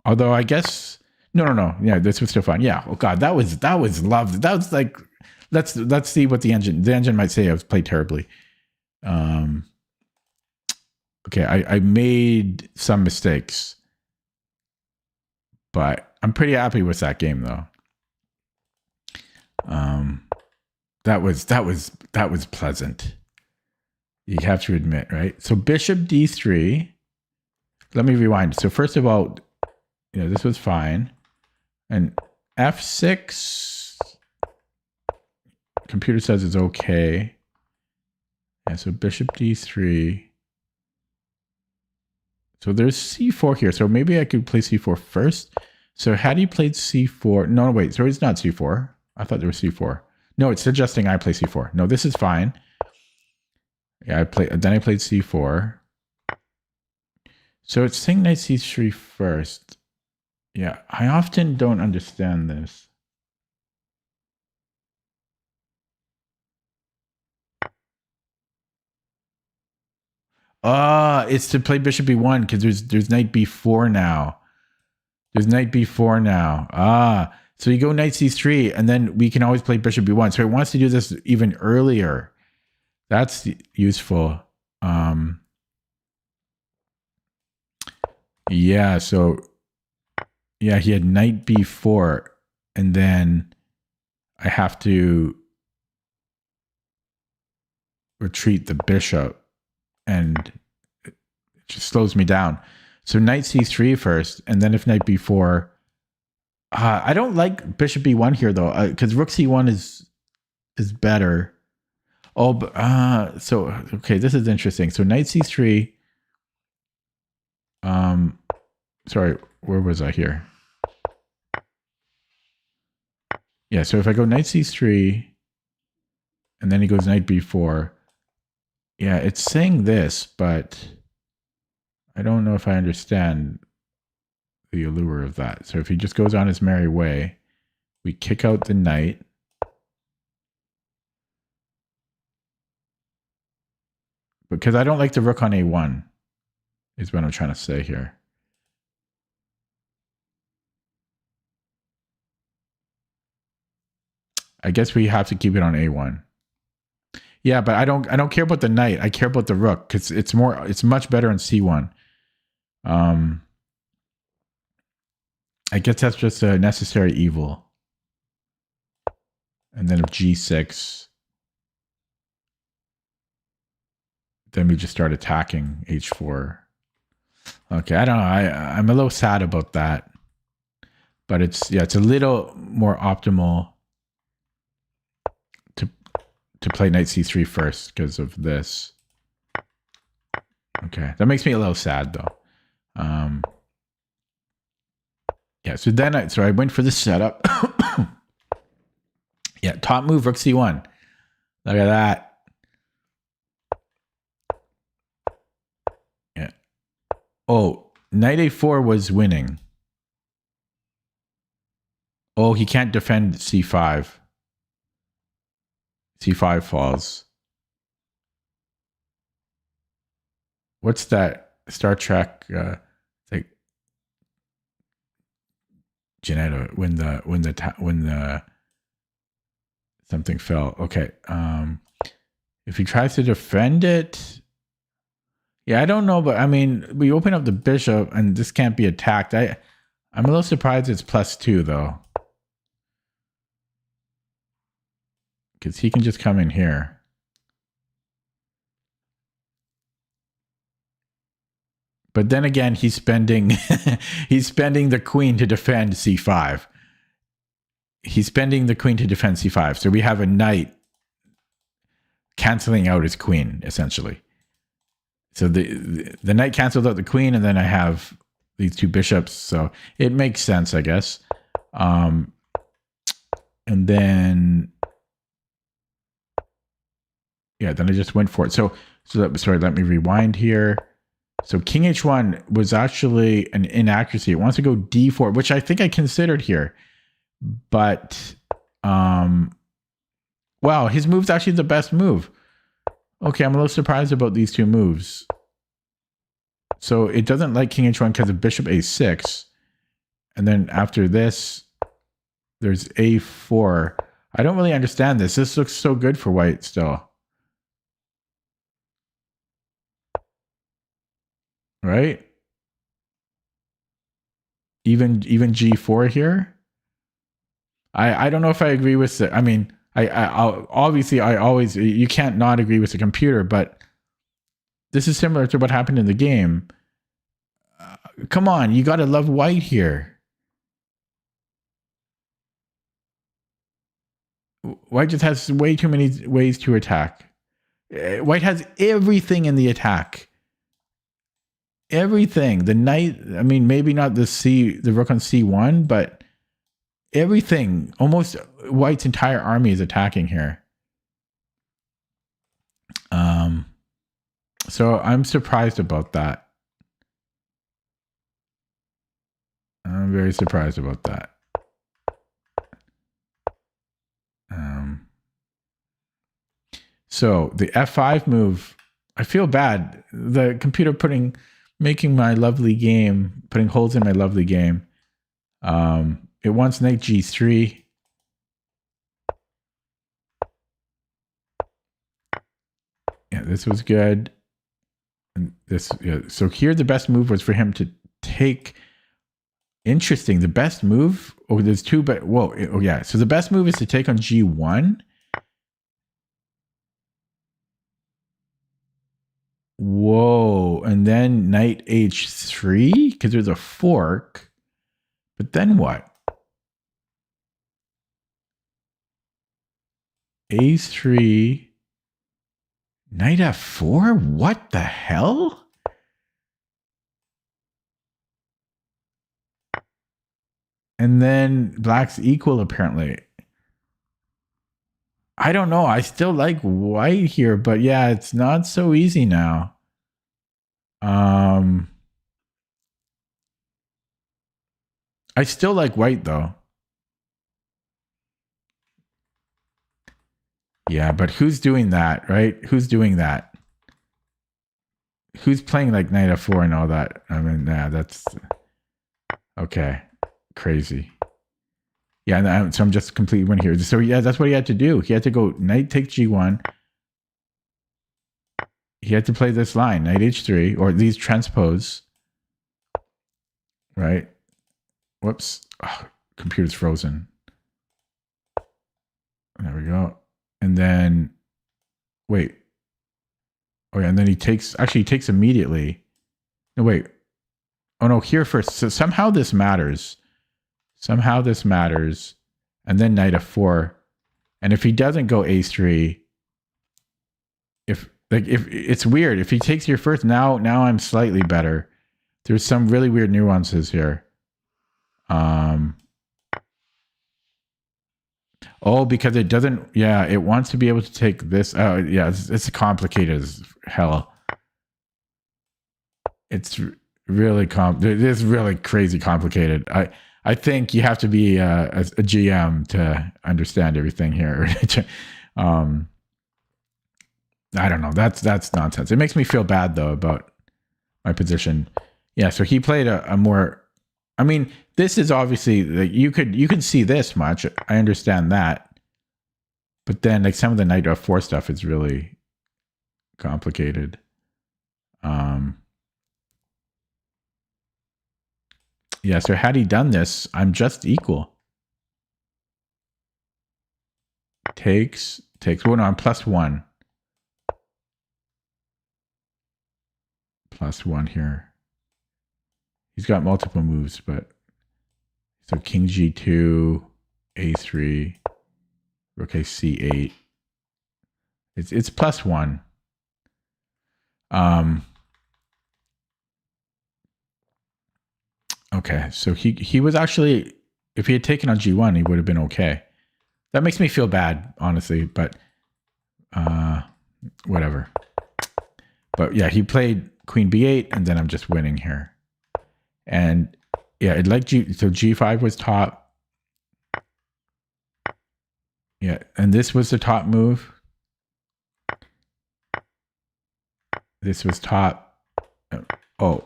Although I guess no. Yeah, this was still fun. Yeah. Oh god, that was lovely. That was like let's see what the engine might say I was played terribly. Okay, I made some mistakes, but I'm pretty happy with that game though. That was pleasant. You have to admit, right? So bishop d3. Let me rewind. So first of all, this was fine. And f6, computer says it's okay. Yeah, so bishop d3. So there's c4 here. So maybe I could play c4 first. So had he played c4? No, wait. So it's not c4. I thought there was c4. No, it's suggesting I play c4. No, this is fine. Yeah, then I played c4. So it's saying knight c3 first. Yeah, I often don't understand this. It's to play bishop b1 because there's knight b4 now. There's knight b4 now. So you go knight c3 and then we can always play bishop b1. So it wants to do this even earlier. That's useful. Yeah, so yeah, he had knight b4 and then I have to retreat the bishop and it just slows me down. So knight c3 first, and then if knight b4. I don't like bishop b1 here though, because rook c1 is better. Oh, but so okay, this is interesting. So knight c3. Sorry, where was I here? Yeah, so if I go knight c3, and then he goes knight b4. Yeah, it's saying this, but I don't know if I understand the allure of that. So if he just goes on his merry way, we kick out the knight. Because I don't like the rook on a1, is what I'm trying to say here. I guess we have to keep it on a1. Yeah, but I don't care about the knight. I care about the rook because it's much better on c1. I guess that's just a necessary evil. And then if g6, then we just start attacking h4. Okay, I don't know. I'm a little sad about that. But it's a little more optimal to play knight c3 first because of this. Okay, that makes me a little sad though. Yeah, so then I went for the setup. Yeah, top move, rook c1. Look at that. Yeah. Oh, knight a4 was winning. Oh, he can't defend c5. c5 falls. What's that Star Trek? Like Janetta when the something fell. Okay. If he tries to defend it, yeah, I don't know, but I mean, we open up the bishop and this can't be attacked. I'm a little surprised it's +2 though, because he can just come in here. But then again, he's spending the queen to defend c5. He's spending the queen to defend c5. So we have a knight canceling out his queen, essentially. So the knight canceled out the queen, and then I have these two bishops. So it makes sense, I guess. And then, yeah, then I just went for it. Sorry, let me rewind here. So king h1 was actually an inaccuracy. It wants to go d4, which I think I considered here. But, wow, his move's actually the best move. Okay, I'm a little surprised about these two moves. So it doesn't like king h1 because of bishop a6. And then after this, there's a4. I don't really understand this. This looks so good for white still. Right? Even g4 here. I don't know if I agree with it. I mean, obviously you can't not agree with the computer, but this is similar to what happened in the game. Come on, you got to love white here. White just has way too many ways to attack. White has everything in the attack. Everything. The knight, I mean, maybe not the rook on c1, but everything. Almost white's entire army is attacking here. So I'm surprised about that. I'm very surprised about that. So the f5 move, I feel bad. The computer making my lovely game, putting holes in my lovely game. It wants knight g3. Yeah, this was good. And this, yeah. So here the best move was for him to take. Interesting. The best move. Oh, there's two, but whoa. Oh, yeah. So the best move is to take on g1. Whoa. And then knight h3 because there's a fork. But then what? a3, knight f4? What the hell? And then black's equal, apparently. I don't know. I still like white here, but yeah, it's not so easy now. I still like white, though. Yeah, but who's doing that, right? Who's doing that? Who's playing like knight f4 and all that? I mean, yeah, that's... Okay. Crazy. Yeah, so I'm just completely winning here. So yeah, that's what he had to do. He had to go knight takes g1. He had to play this line, knight h3, or these transpose. Right? Whoops. Oh, computer's frozen. There we go. And then, wait. Oh yeah, and then he takes immediately. No, wait. Oh no, here first. So somehow this matters. Somehow this matters. And then knight f4. And if he doesn't go a3, if it's weird. If he takes here first, now I'm slightly better. There's some really weird nuances here. Oh, because it doesn't, yeah, it wants to be able to take this. Oh, yeah, it's complicated as hell. It's really it is really crazy complicated. I think you have to be a GM to understand everything here. I don't know. That's nonsense. It makes me feel bad though about my position. Yeah. So he played a more. I mean, this is obviously like you can see this much. I understand that, but then like some of the knight f4 stuff is really complicated. Yeah. So had he done this, I'm just equal. Takes. Well, no, I'm +1. +1 here. He's got multiple moves, but so king g2, a3, rook c8. It's +1. Okay, so he was actually, if he had taken on g1, he would have been okay. That makes me feel bad, honestly, but whatever. But yeah, he played queen b8, and then I'm just winning here. And yeah, it like so g5 was top. Yeah, and this was the top move. This was top. Oh,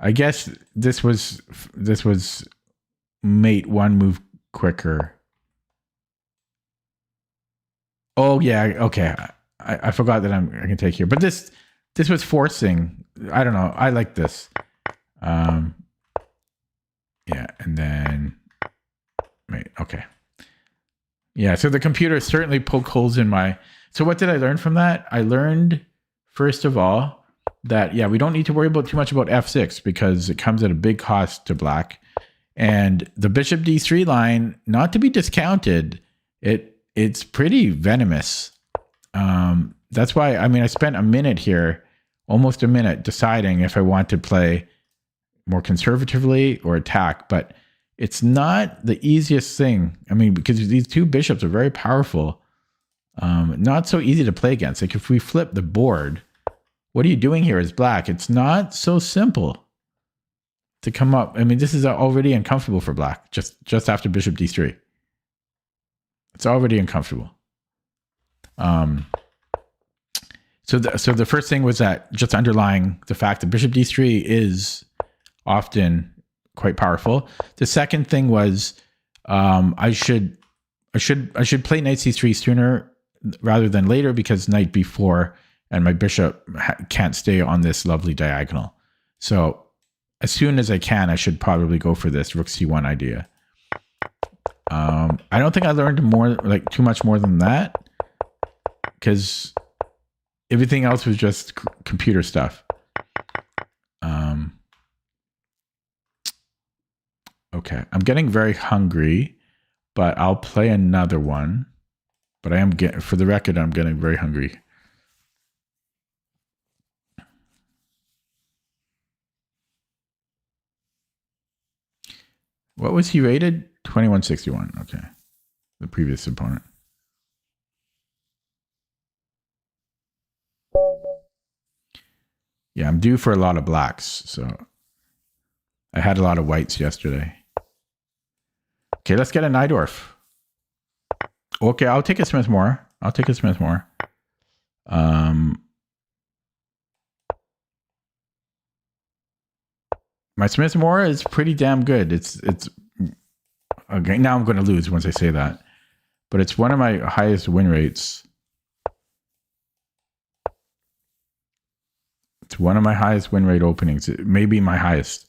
I guess this was mate one move quicker. Oh yeah, okay. I forgot that I can take here, but this was forcing. I don't know. I like this. Yeah, and then wait, okay. Yeah, so the computer certainly poked holes in my. So what did I learn from that? I learned, first of all, that yeah, we don't need to worry about too much about f6 because it comes at a big cost to black. And the bishop d3 line, not to be discounted, it's pretty venomous. That's why, I mean, I spent a minute here, almost a minute, deciding if I want to play more conservatively or attack, but it's not the easiest thing. I mean, because these two bishops are very powerful. Not so easy to play against. Like if we flip the board, what are you doing here as black? It's not so simple to come up. I mean, this is already uncomfortable for black, just after bishop d3. It's already uncomfortable. So the first thing was that just underlying the fact that bishop d3 is often quite powerful. The second thing was I should play knight c3 sooner rather than later because knight b4 and my bishop can't stay on this lovely diagonal. So as soon as I can, I should probably go for this rook c1 idea. I don't think I learned too much more than that, because Everything else was just computer stuff. Okay, I'm getting very hungry, but I'll play another one. But I am getting, for the record, I'm getting very hungry. What was he rated? 2161. Okay, the previous opponent. Yeah, I'm due for a lot of blacks, so I had a lot of whites yesterday. Okay, let's get a Nydorf. Okay, I'll take a Smithmore. I'll take a Smithmore. My Smithmore is pretty damn good. It's okay. Now I'm going to lose once I say that, but it's one of my highest win rates. It's one of my highest win rate openings. It may be my highest.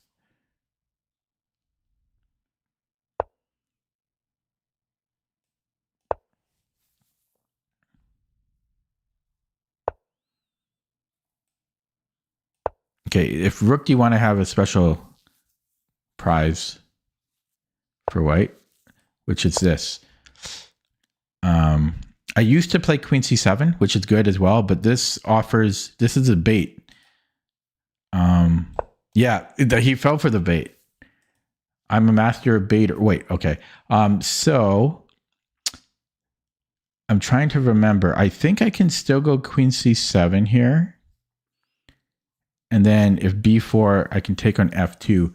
Okay, if Rook, do you want to have a special prize for white, which is this. I used to play Queen C7, which is good as well, but this is a bait. Yeah, he fell for the bait. I'm a master of bait. Wait, okay. So I'm trying to remember. I think I can still go Queen C7 here. And then if B4, I can take on F2.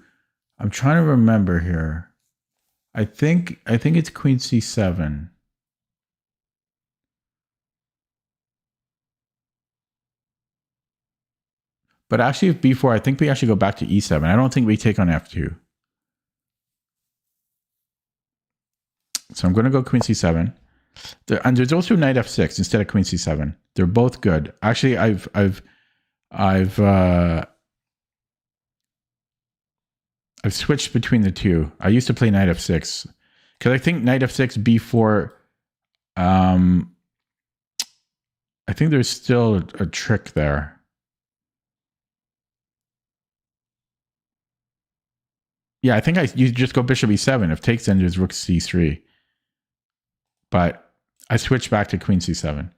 I'm trying to remember here. I think it's Queen C7. But actually, if B4, I think we actually go back to E7. I don't think we take on F2. So I'm going to go Queen C7. And there's also Knight F6 instead of Queen C7. They're both good. Actually, I've switched between the two. I used to play Knight F6 because I think Knight F6, B4. I think there's still a trick there. Yeah, I think you just go Bishop E7. If takes, then there's Rook C3. But I switched back to Queen C7.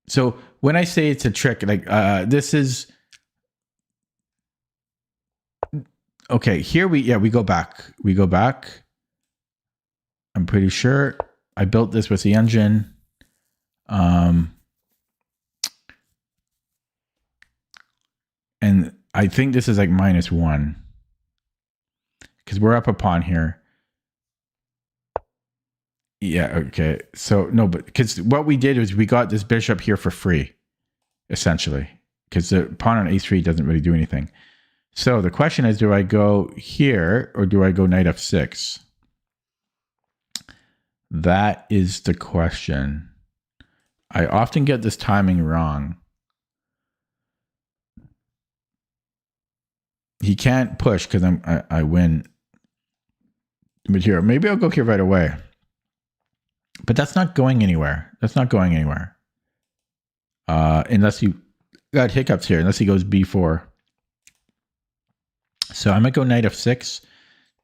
So when I say it's a trick, like this is okay. Here we go back. We go back. I'm pretty sure I built this with the engine. And I think this is like -1 because we're up a pawn here. Yeah, okay. So no, but because what we did was we got this bishop here for free, essentially, because the pawn on A3 doesn't really do anything. So the question is, do I go here or do I go Knight F6? That is the question. I often get this timing wrong. He can't push because I win. But here, maybe I'll go here right away. But that's not going anywhere. That's not going anywhere. Unless you got hiccups here. Unless he goes B4. So I might go Knight F6,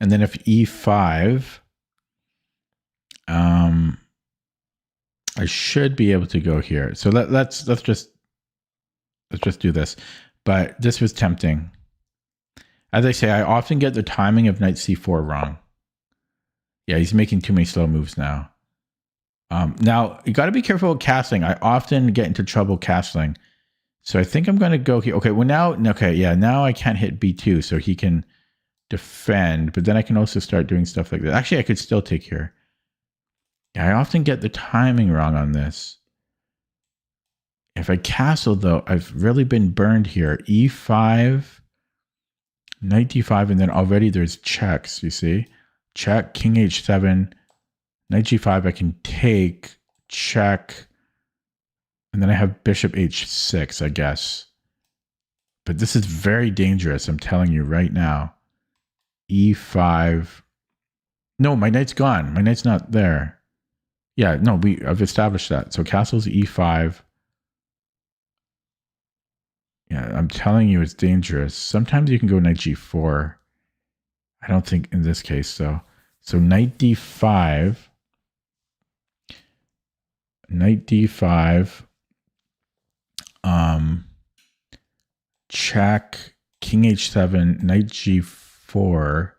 and then if E5, I should be able to go here. So let's just do this. But this was tempting. As I say, I often get the timing of Knight C4 wrong. Yeah, he's making too many slow moves now. Now you got to be careful with castling. I often get into trouble castling. So I think I'm going to go here. Okay, well now, okay, yeah, now I can't hit B2, so he can defend, but then I can also start doing stuff like that. Actually, I could still take here. Yeah, I often get the timing wrong on this. If I castle, though, I've really been burned here. E5, Knight D5, and then already there's checks, you see? Check, King H7, Knight G5, I can take, check, and then I have Bishop H6, I guess. But this is very dangerous, I'm telling you right now. E5. No, my knight's gone. My knight's not there. Yeah, no, I've established that. So castle's e5. Yeah, I'm telling you, it's dangerous. Sometimes you can go knight g4. I don't think in this case so. So knight d5. Knight d5. Check. King h7. Knight g4.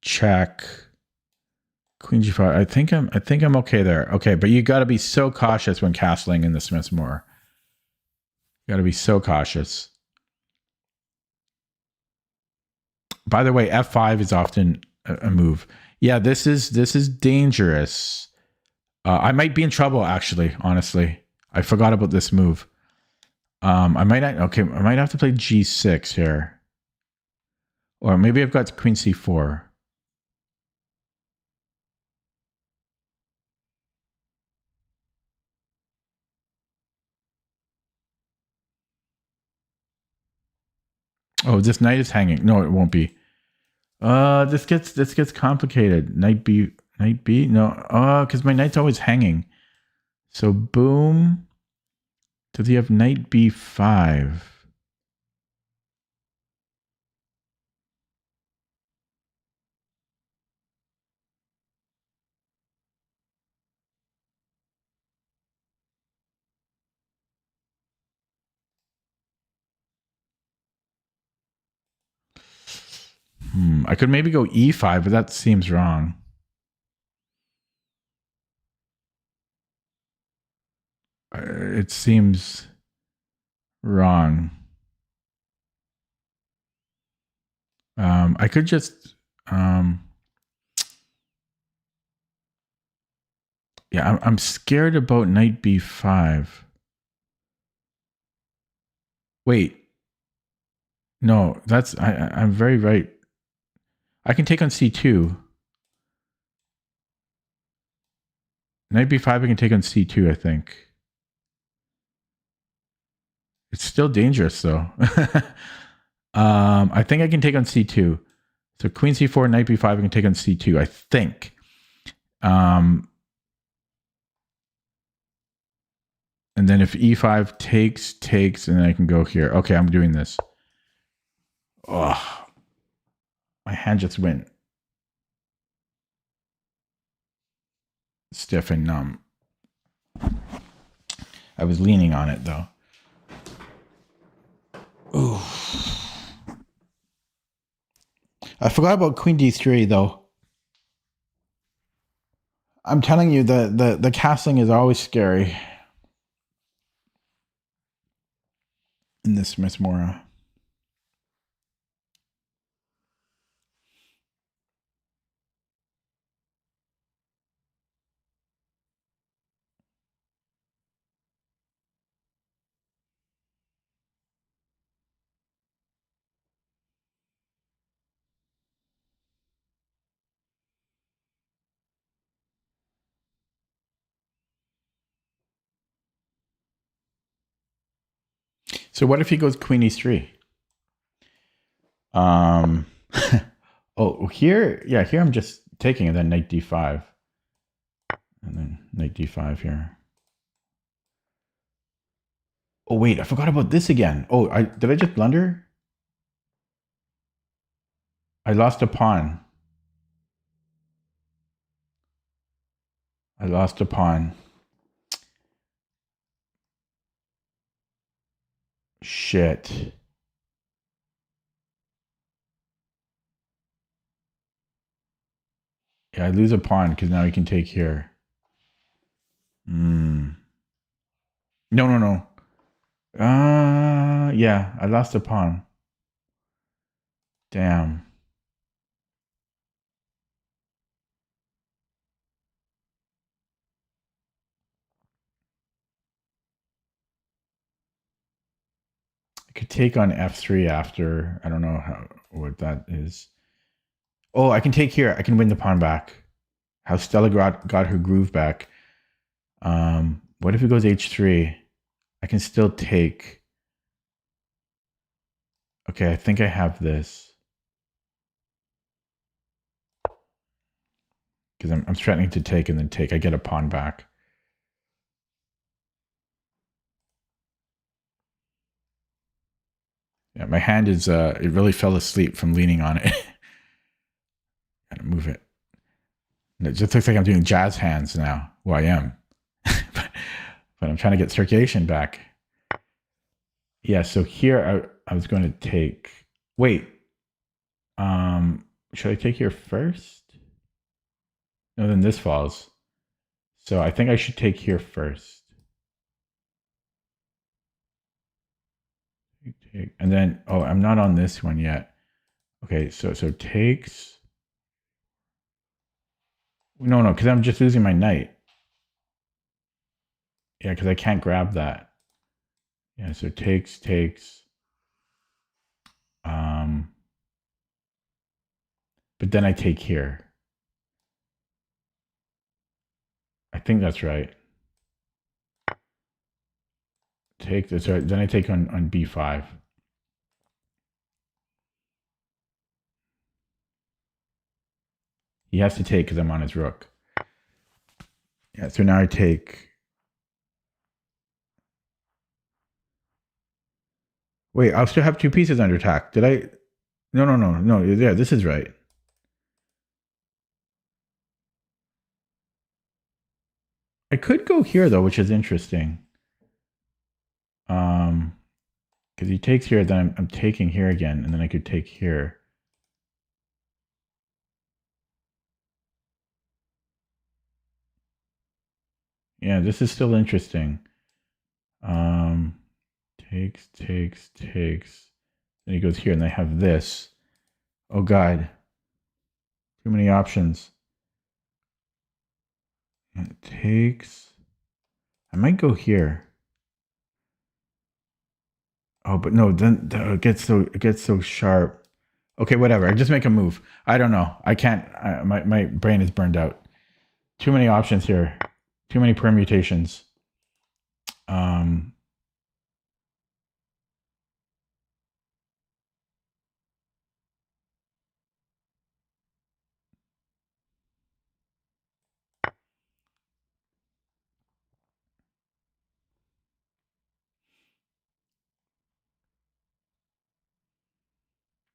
Check. Queen g5. I think I'm okay there. Okay, but you got to be so cautious when castling in the Smith's Moor. You got to be so cautious. By the way, f5 is often a move. Yeah, this is dangerous. I might be in trouble actually. Honestly, I forgot about this move. I might not. Okay, I might have to play g6 here, or maybe I've got queen c4. Oh, this knight is hanging. No, it won't be. This gets complicated. Knight b. No, because my knight's always hanging. So boom. Does he have knight b5? I could maybe go e5, but that seems wrong. It seems wrong. I could just, yeah, I'm scared about knight b5. Wait, no, I'm very right. I can take on c2. Knight b5, I can take on c2, I think. It's still dangerous, though. I think I can take on c2. So queen c4, knight b5, I can take on c2, I think. And then if e5 takes, and then I can go here. Okay, I'm doing this. Oh, my hand just went stiff and numb. I was leaning on it, though. Ooh. I forgot about queen d3, though. I'm telling you, the castling is always scary in this Miss Mora. So what if he goes queen e3? Oh, here I'm just taking, and then knight d5, and then knight d5 here. Oh wait, I forgot about this again. Oh, did I just blunder? I lost a pawn. I lost a pawn. Shit. Yeah, I lose a pawn because now he can take here. No. Yeah, I lost a pawn. Damn. I could take on f3 after. I don't know what that is. Oh, I can take here. I can win the pawn back. How Stella got her groove back. What if it goes h3? I can still take. Okay, I think I have this. Because I'm threatening to take and then take. I get a pawn back. Yeah, my hand is, it really fell asleep from leaning on it. Gotta move it. And it just looks like I'm doing jazz hands now. Well, I am. but I'm trying to get circulation back. Yeah, so here I was going to take... Wait. Should I take here first? No, then this falls. So I think I should take here first. And then, oh, I'm not on this one yet. Okay, so takes... No, because I'm just losing my knight. Yeah, because I can't grab that. Yeah, so takes. But then I take here. I think that's right. Take this, right? Then I take on b5. He has to take because I'm on his rook. Yeah, so now I take... Wait, I'll still have two pieces under attack. Did I... No. Yeah, this is right. I could go here, though, which is interesting. Because he takes here, then I'm taking here again, and then I could take here. Yeah, this is still interesting. Takes. Then he goes here, and I have this. Oh, God. Too many options. It takes... I might go here. Oh, but no, then it gets so sharp. Okay, whatever. I just make a move. I don't know. I can't. My brain is burned out. Too many options here. Too many permutations.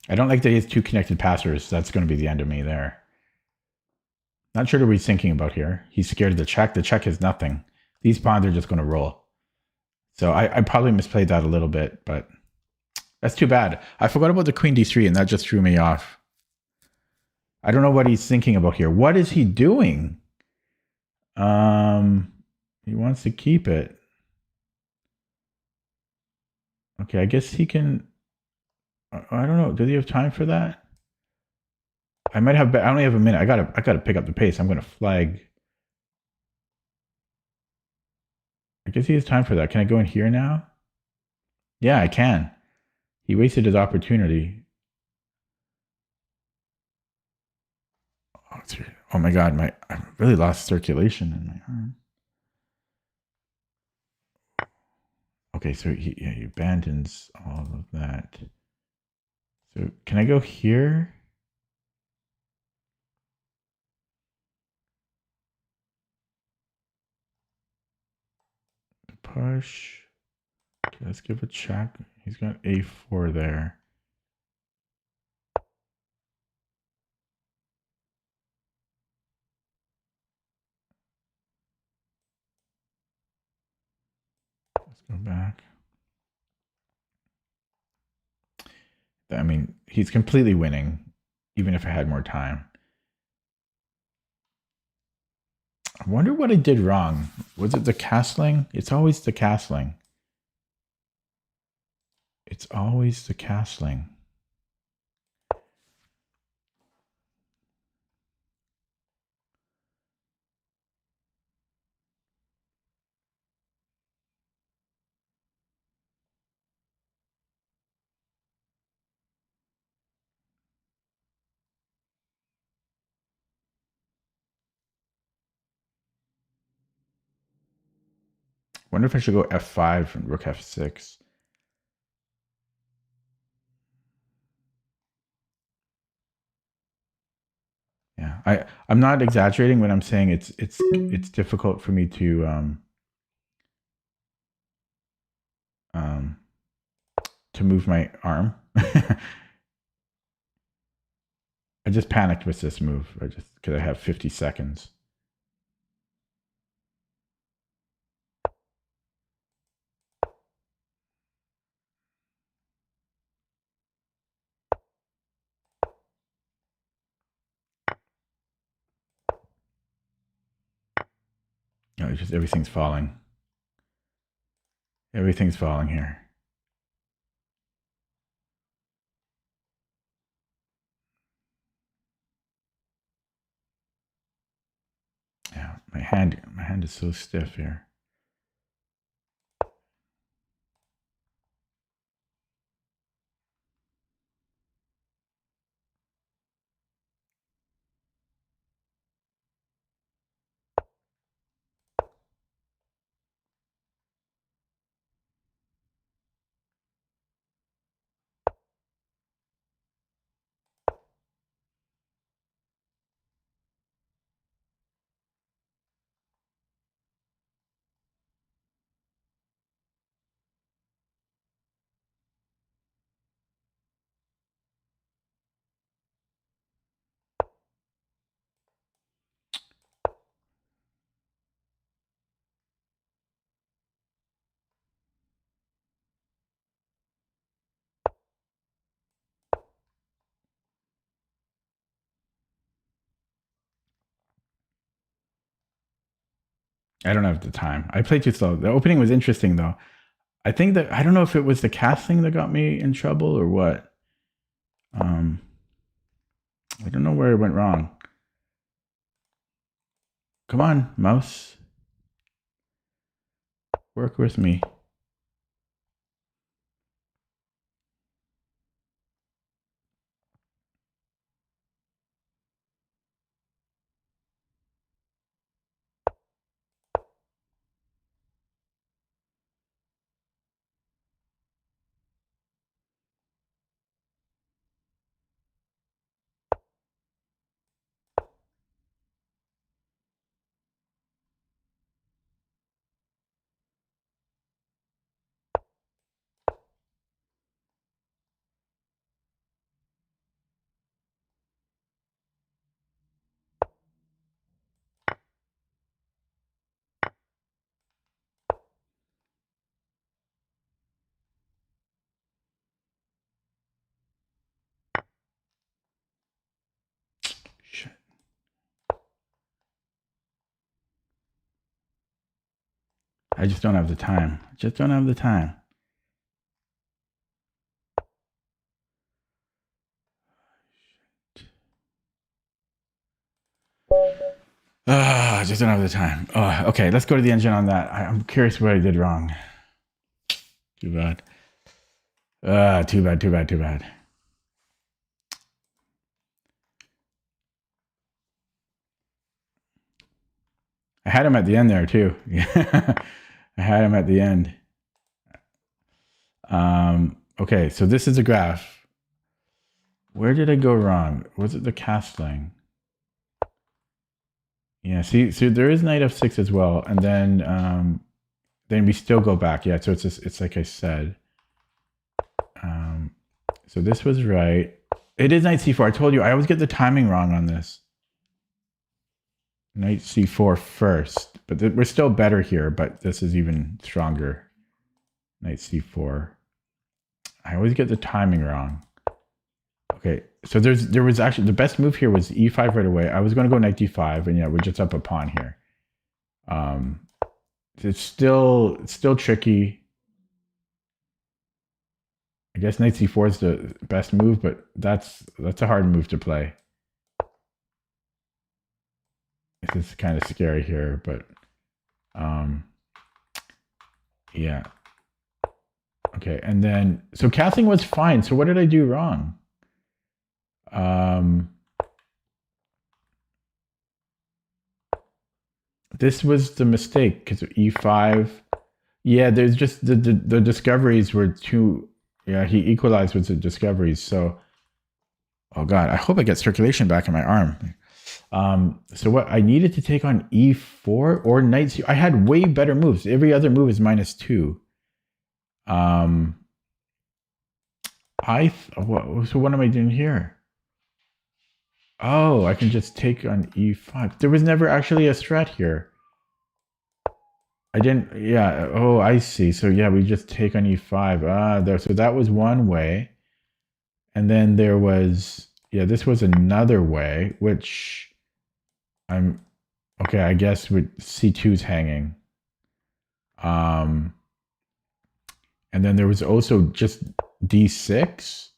I don't like that he has two connected passers. That's going to be the end of me there. Not sure what he's thinking about here. He's scared of the check. The check is nothing. These pawns are just going to roll. So I probably misplayed that a little bit, but that's too bad. I forgot about the queen d3, and that just threw me off. I don't know what he's thinking about here. What is he doing? He wants to keep it. Okay, I guess he can... I don't know. Does he have time for that? I might have... I only have a minute. I gotta pick up the pace. I'm gonna flag. I guess he has time for that. Can I go in here now? Yeah, I can. He wasted his opportunity. Oh my God, I really lost circulation in my arm. Okay, so he abandons all of that. So can I go here? Push. Okay, let's give a check. He's got a4 there. Let's go back. I mean, he's completely winning, even if I had more time. I wonder what I did wrong. Was it the castling? It's always the castling. It's always the castling. Wonder if I should go f5 and rook f6. Yeah, I'm not exaggerating when I'm saying it's difficult for me to move my arm. I just panicked with this move. Because I have 50 seconds. No, just everything's falling. Everything's falling here. Yeah, my hand is so stiff here. I don't have the time. I played too slow. The opening was interesting though. I think that I don't know if it was the casting that got me in trouble or what. I don't know where it went wrong. Come on, mouse. Work with me. Shit. I just don't have the time. I just don't have the time. I just don't have the time. Oh, okay, let's go to the engine on that. I'm curious what I did wrong. Too bad. Too bad, too bad, too bad. I had him at the end there too. I had him at the end. Okay, so this is a graph. Where did I go wrong? Was it the castling? Yeah, see, so there is knight f6 as well, and then we still go back. Yeah, so it's like I said. So this was right. It is knight c4. I told you, I always get the timing wrong on this. Knight c4 first, but we're still better here, but this is even stronger. Knight c4. I always get the timing wrong. Okay, so there was actually, the best move here was e5 right away. I was going to go knight d5, and yeah, we're just up a pawn here. It's still tricky. I guess knight c4 is the best move, but that's a hard move to play. This is kind of scary here, but yeah. Okay, and then so castling was fine. So what did I do wrong? This was the mistake because e5. Yeah, there's just the discoveries were too. Yeah, he equalized with the discoveries. So, oh god, I hope I get circulation back in my arm. So what I needed to take on e4 or knight c. I had way better moves. Every other move is -2. So what am I doing here? Oh, I can just take on e5. There was never actually a strat here. I didn't, yeah. Oh, I see. So yeah, we just take on e5. So that was one way. And then there was, yeah, this was another way, which okay, I guess with c2's hanging. And then there was also just d6.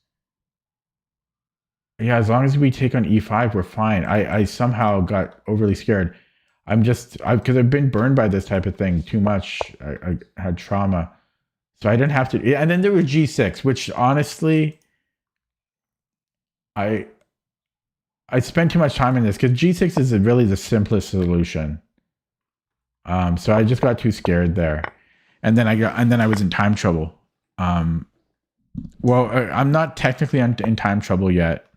Yeah, as long as we take on e5, we're fine. I somehow got overly scared. Because I've been burned by this type of thing too much. I had trauma. So I didn't have to. Yeah, and then there was g6, which honestly, I spent too much time in this because g6 is really the simplest solution. So I just got too scared there. And then I was in time trouble. Well, I'm not technically in time trouble yet.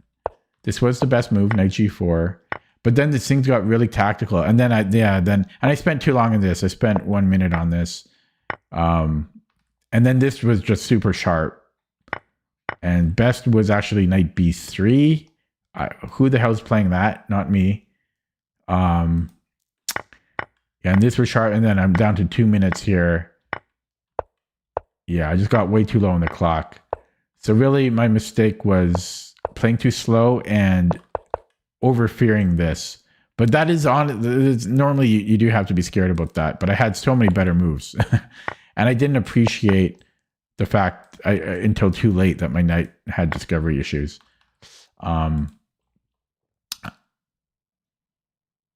This was the best move, knight g4. But then these things got really tactical. And then I spent too long in this. I spent 1 minute on this. And then this was just super sharp. And best was actually knight b3. Who the hell's playing that? Not me. Yeah, and this was sharp. And then I'm down to 2 minutes here. Yeah, I just got way too low on the clock. So really, my mistake was playing too slow and over-fearing this. But that is normally you do have to be scared about that. But I had so many better moves. And I didn't appreciate the fact until too late that my knight had discovery issues. I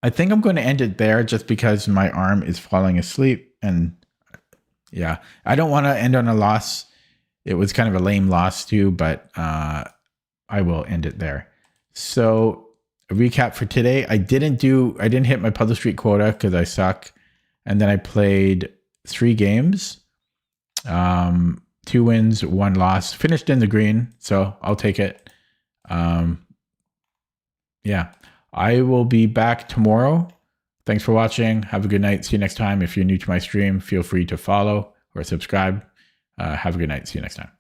think I'm going to end it there just because my arm is falling asleep. And yeah, I don't want to end on a loss. It was kind of a lame loss too, but I will end it there. So a recap for today. I didn't hit my Puzzle Street quota because I suck. And then I played 3 games, 2 wins, 1 loss, finished in the green. So I'll take it. Yeah, I will be back tomorrow. Thanks for watching. Have a good night. See you next time. If you're new to my stream, feel free to follow or subscribe. Have a good night. See you next time.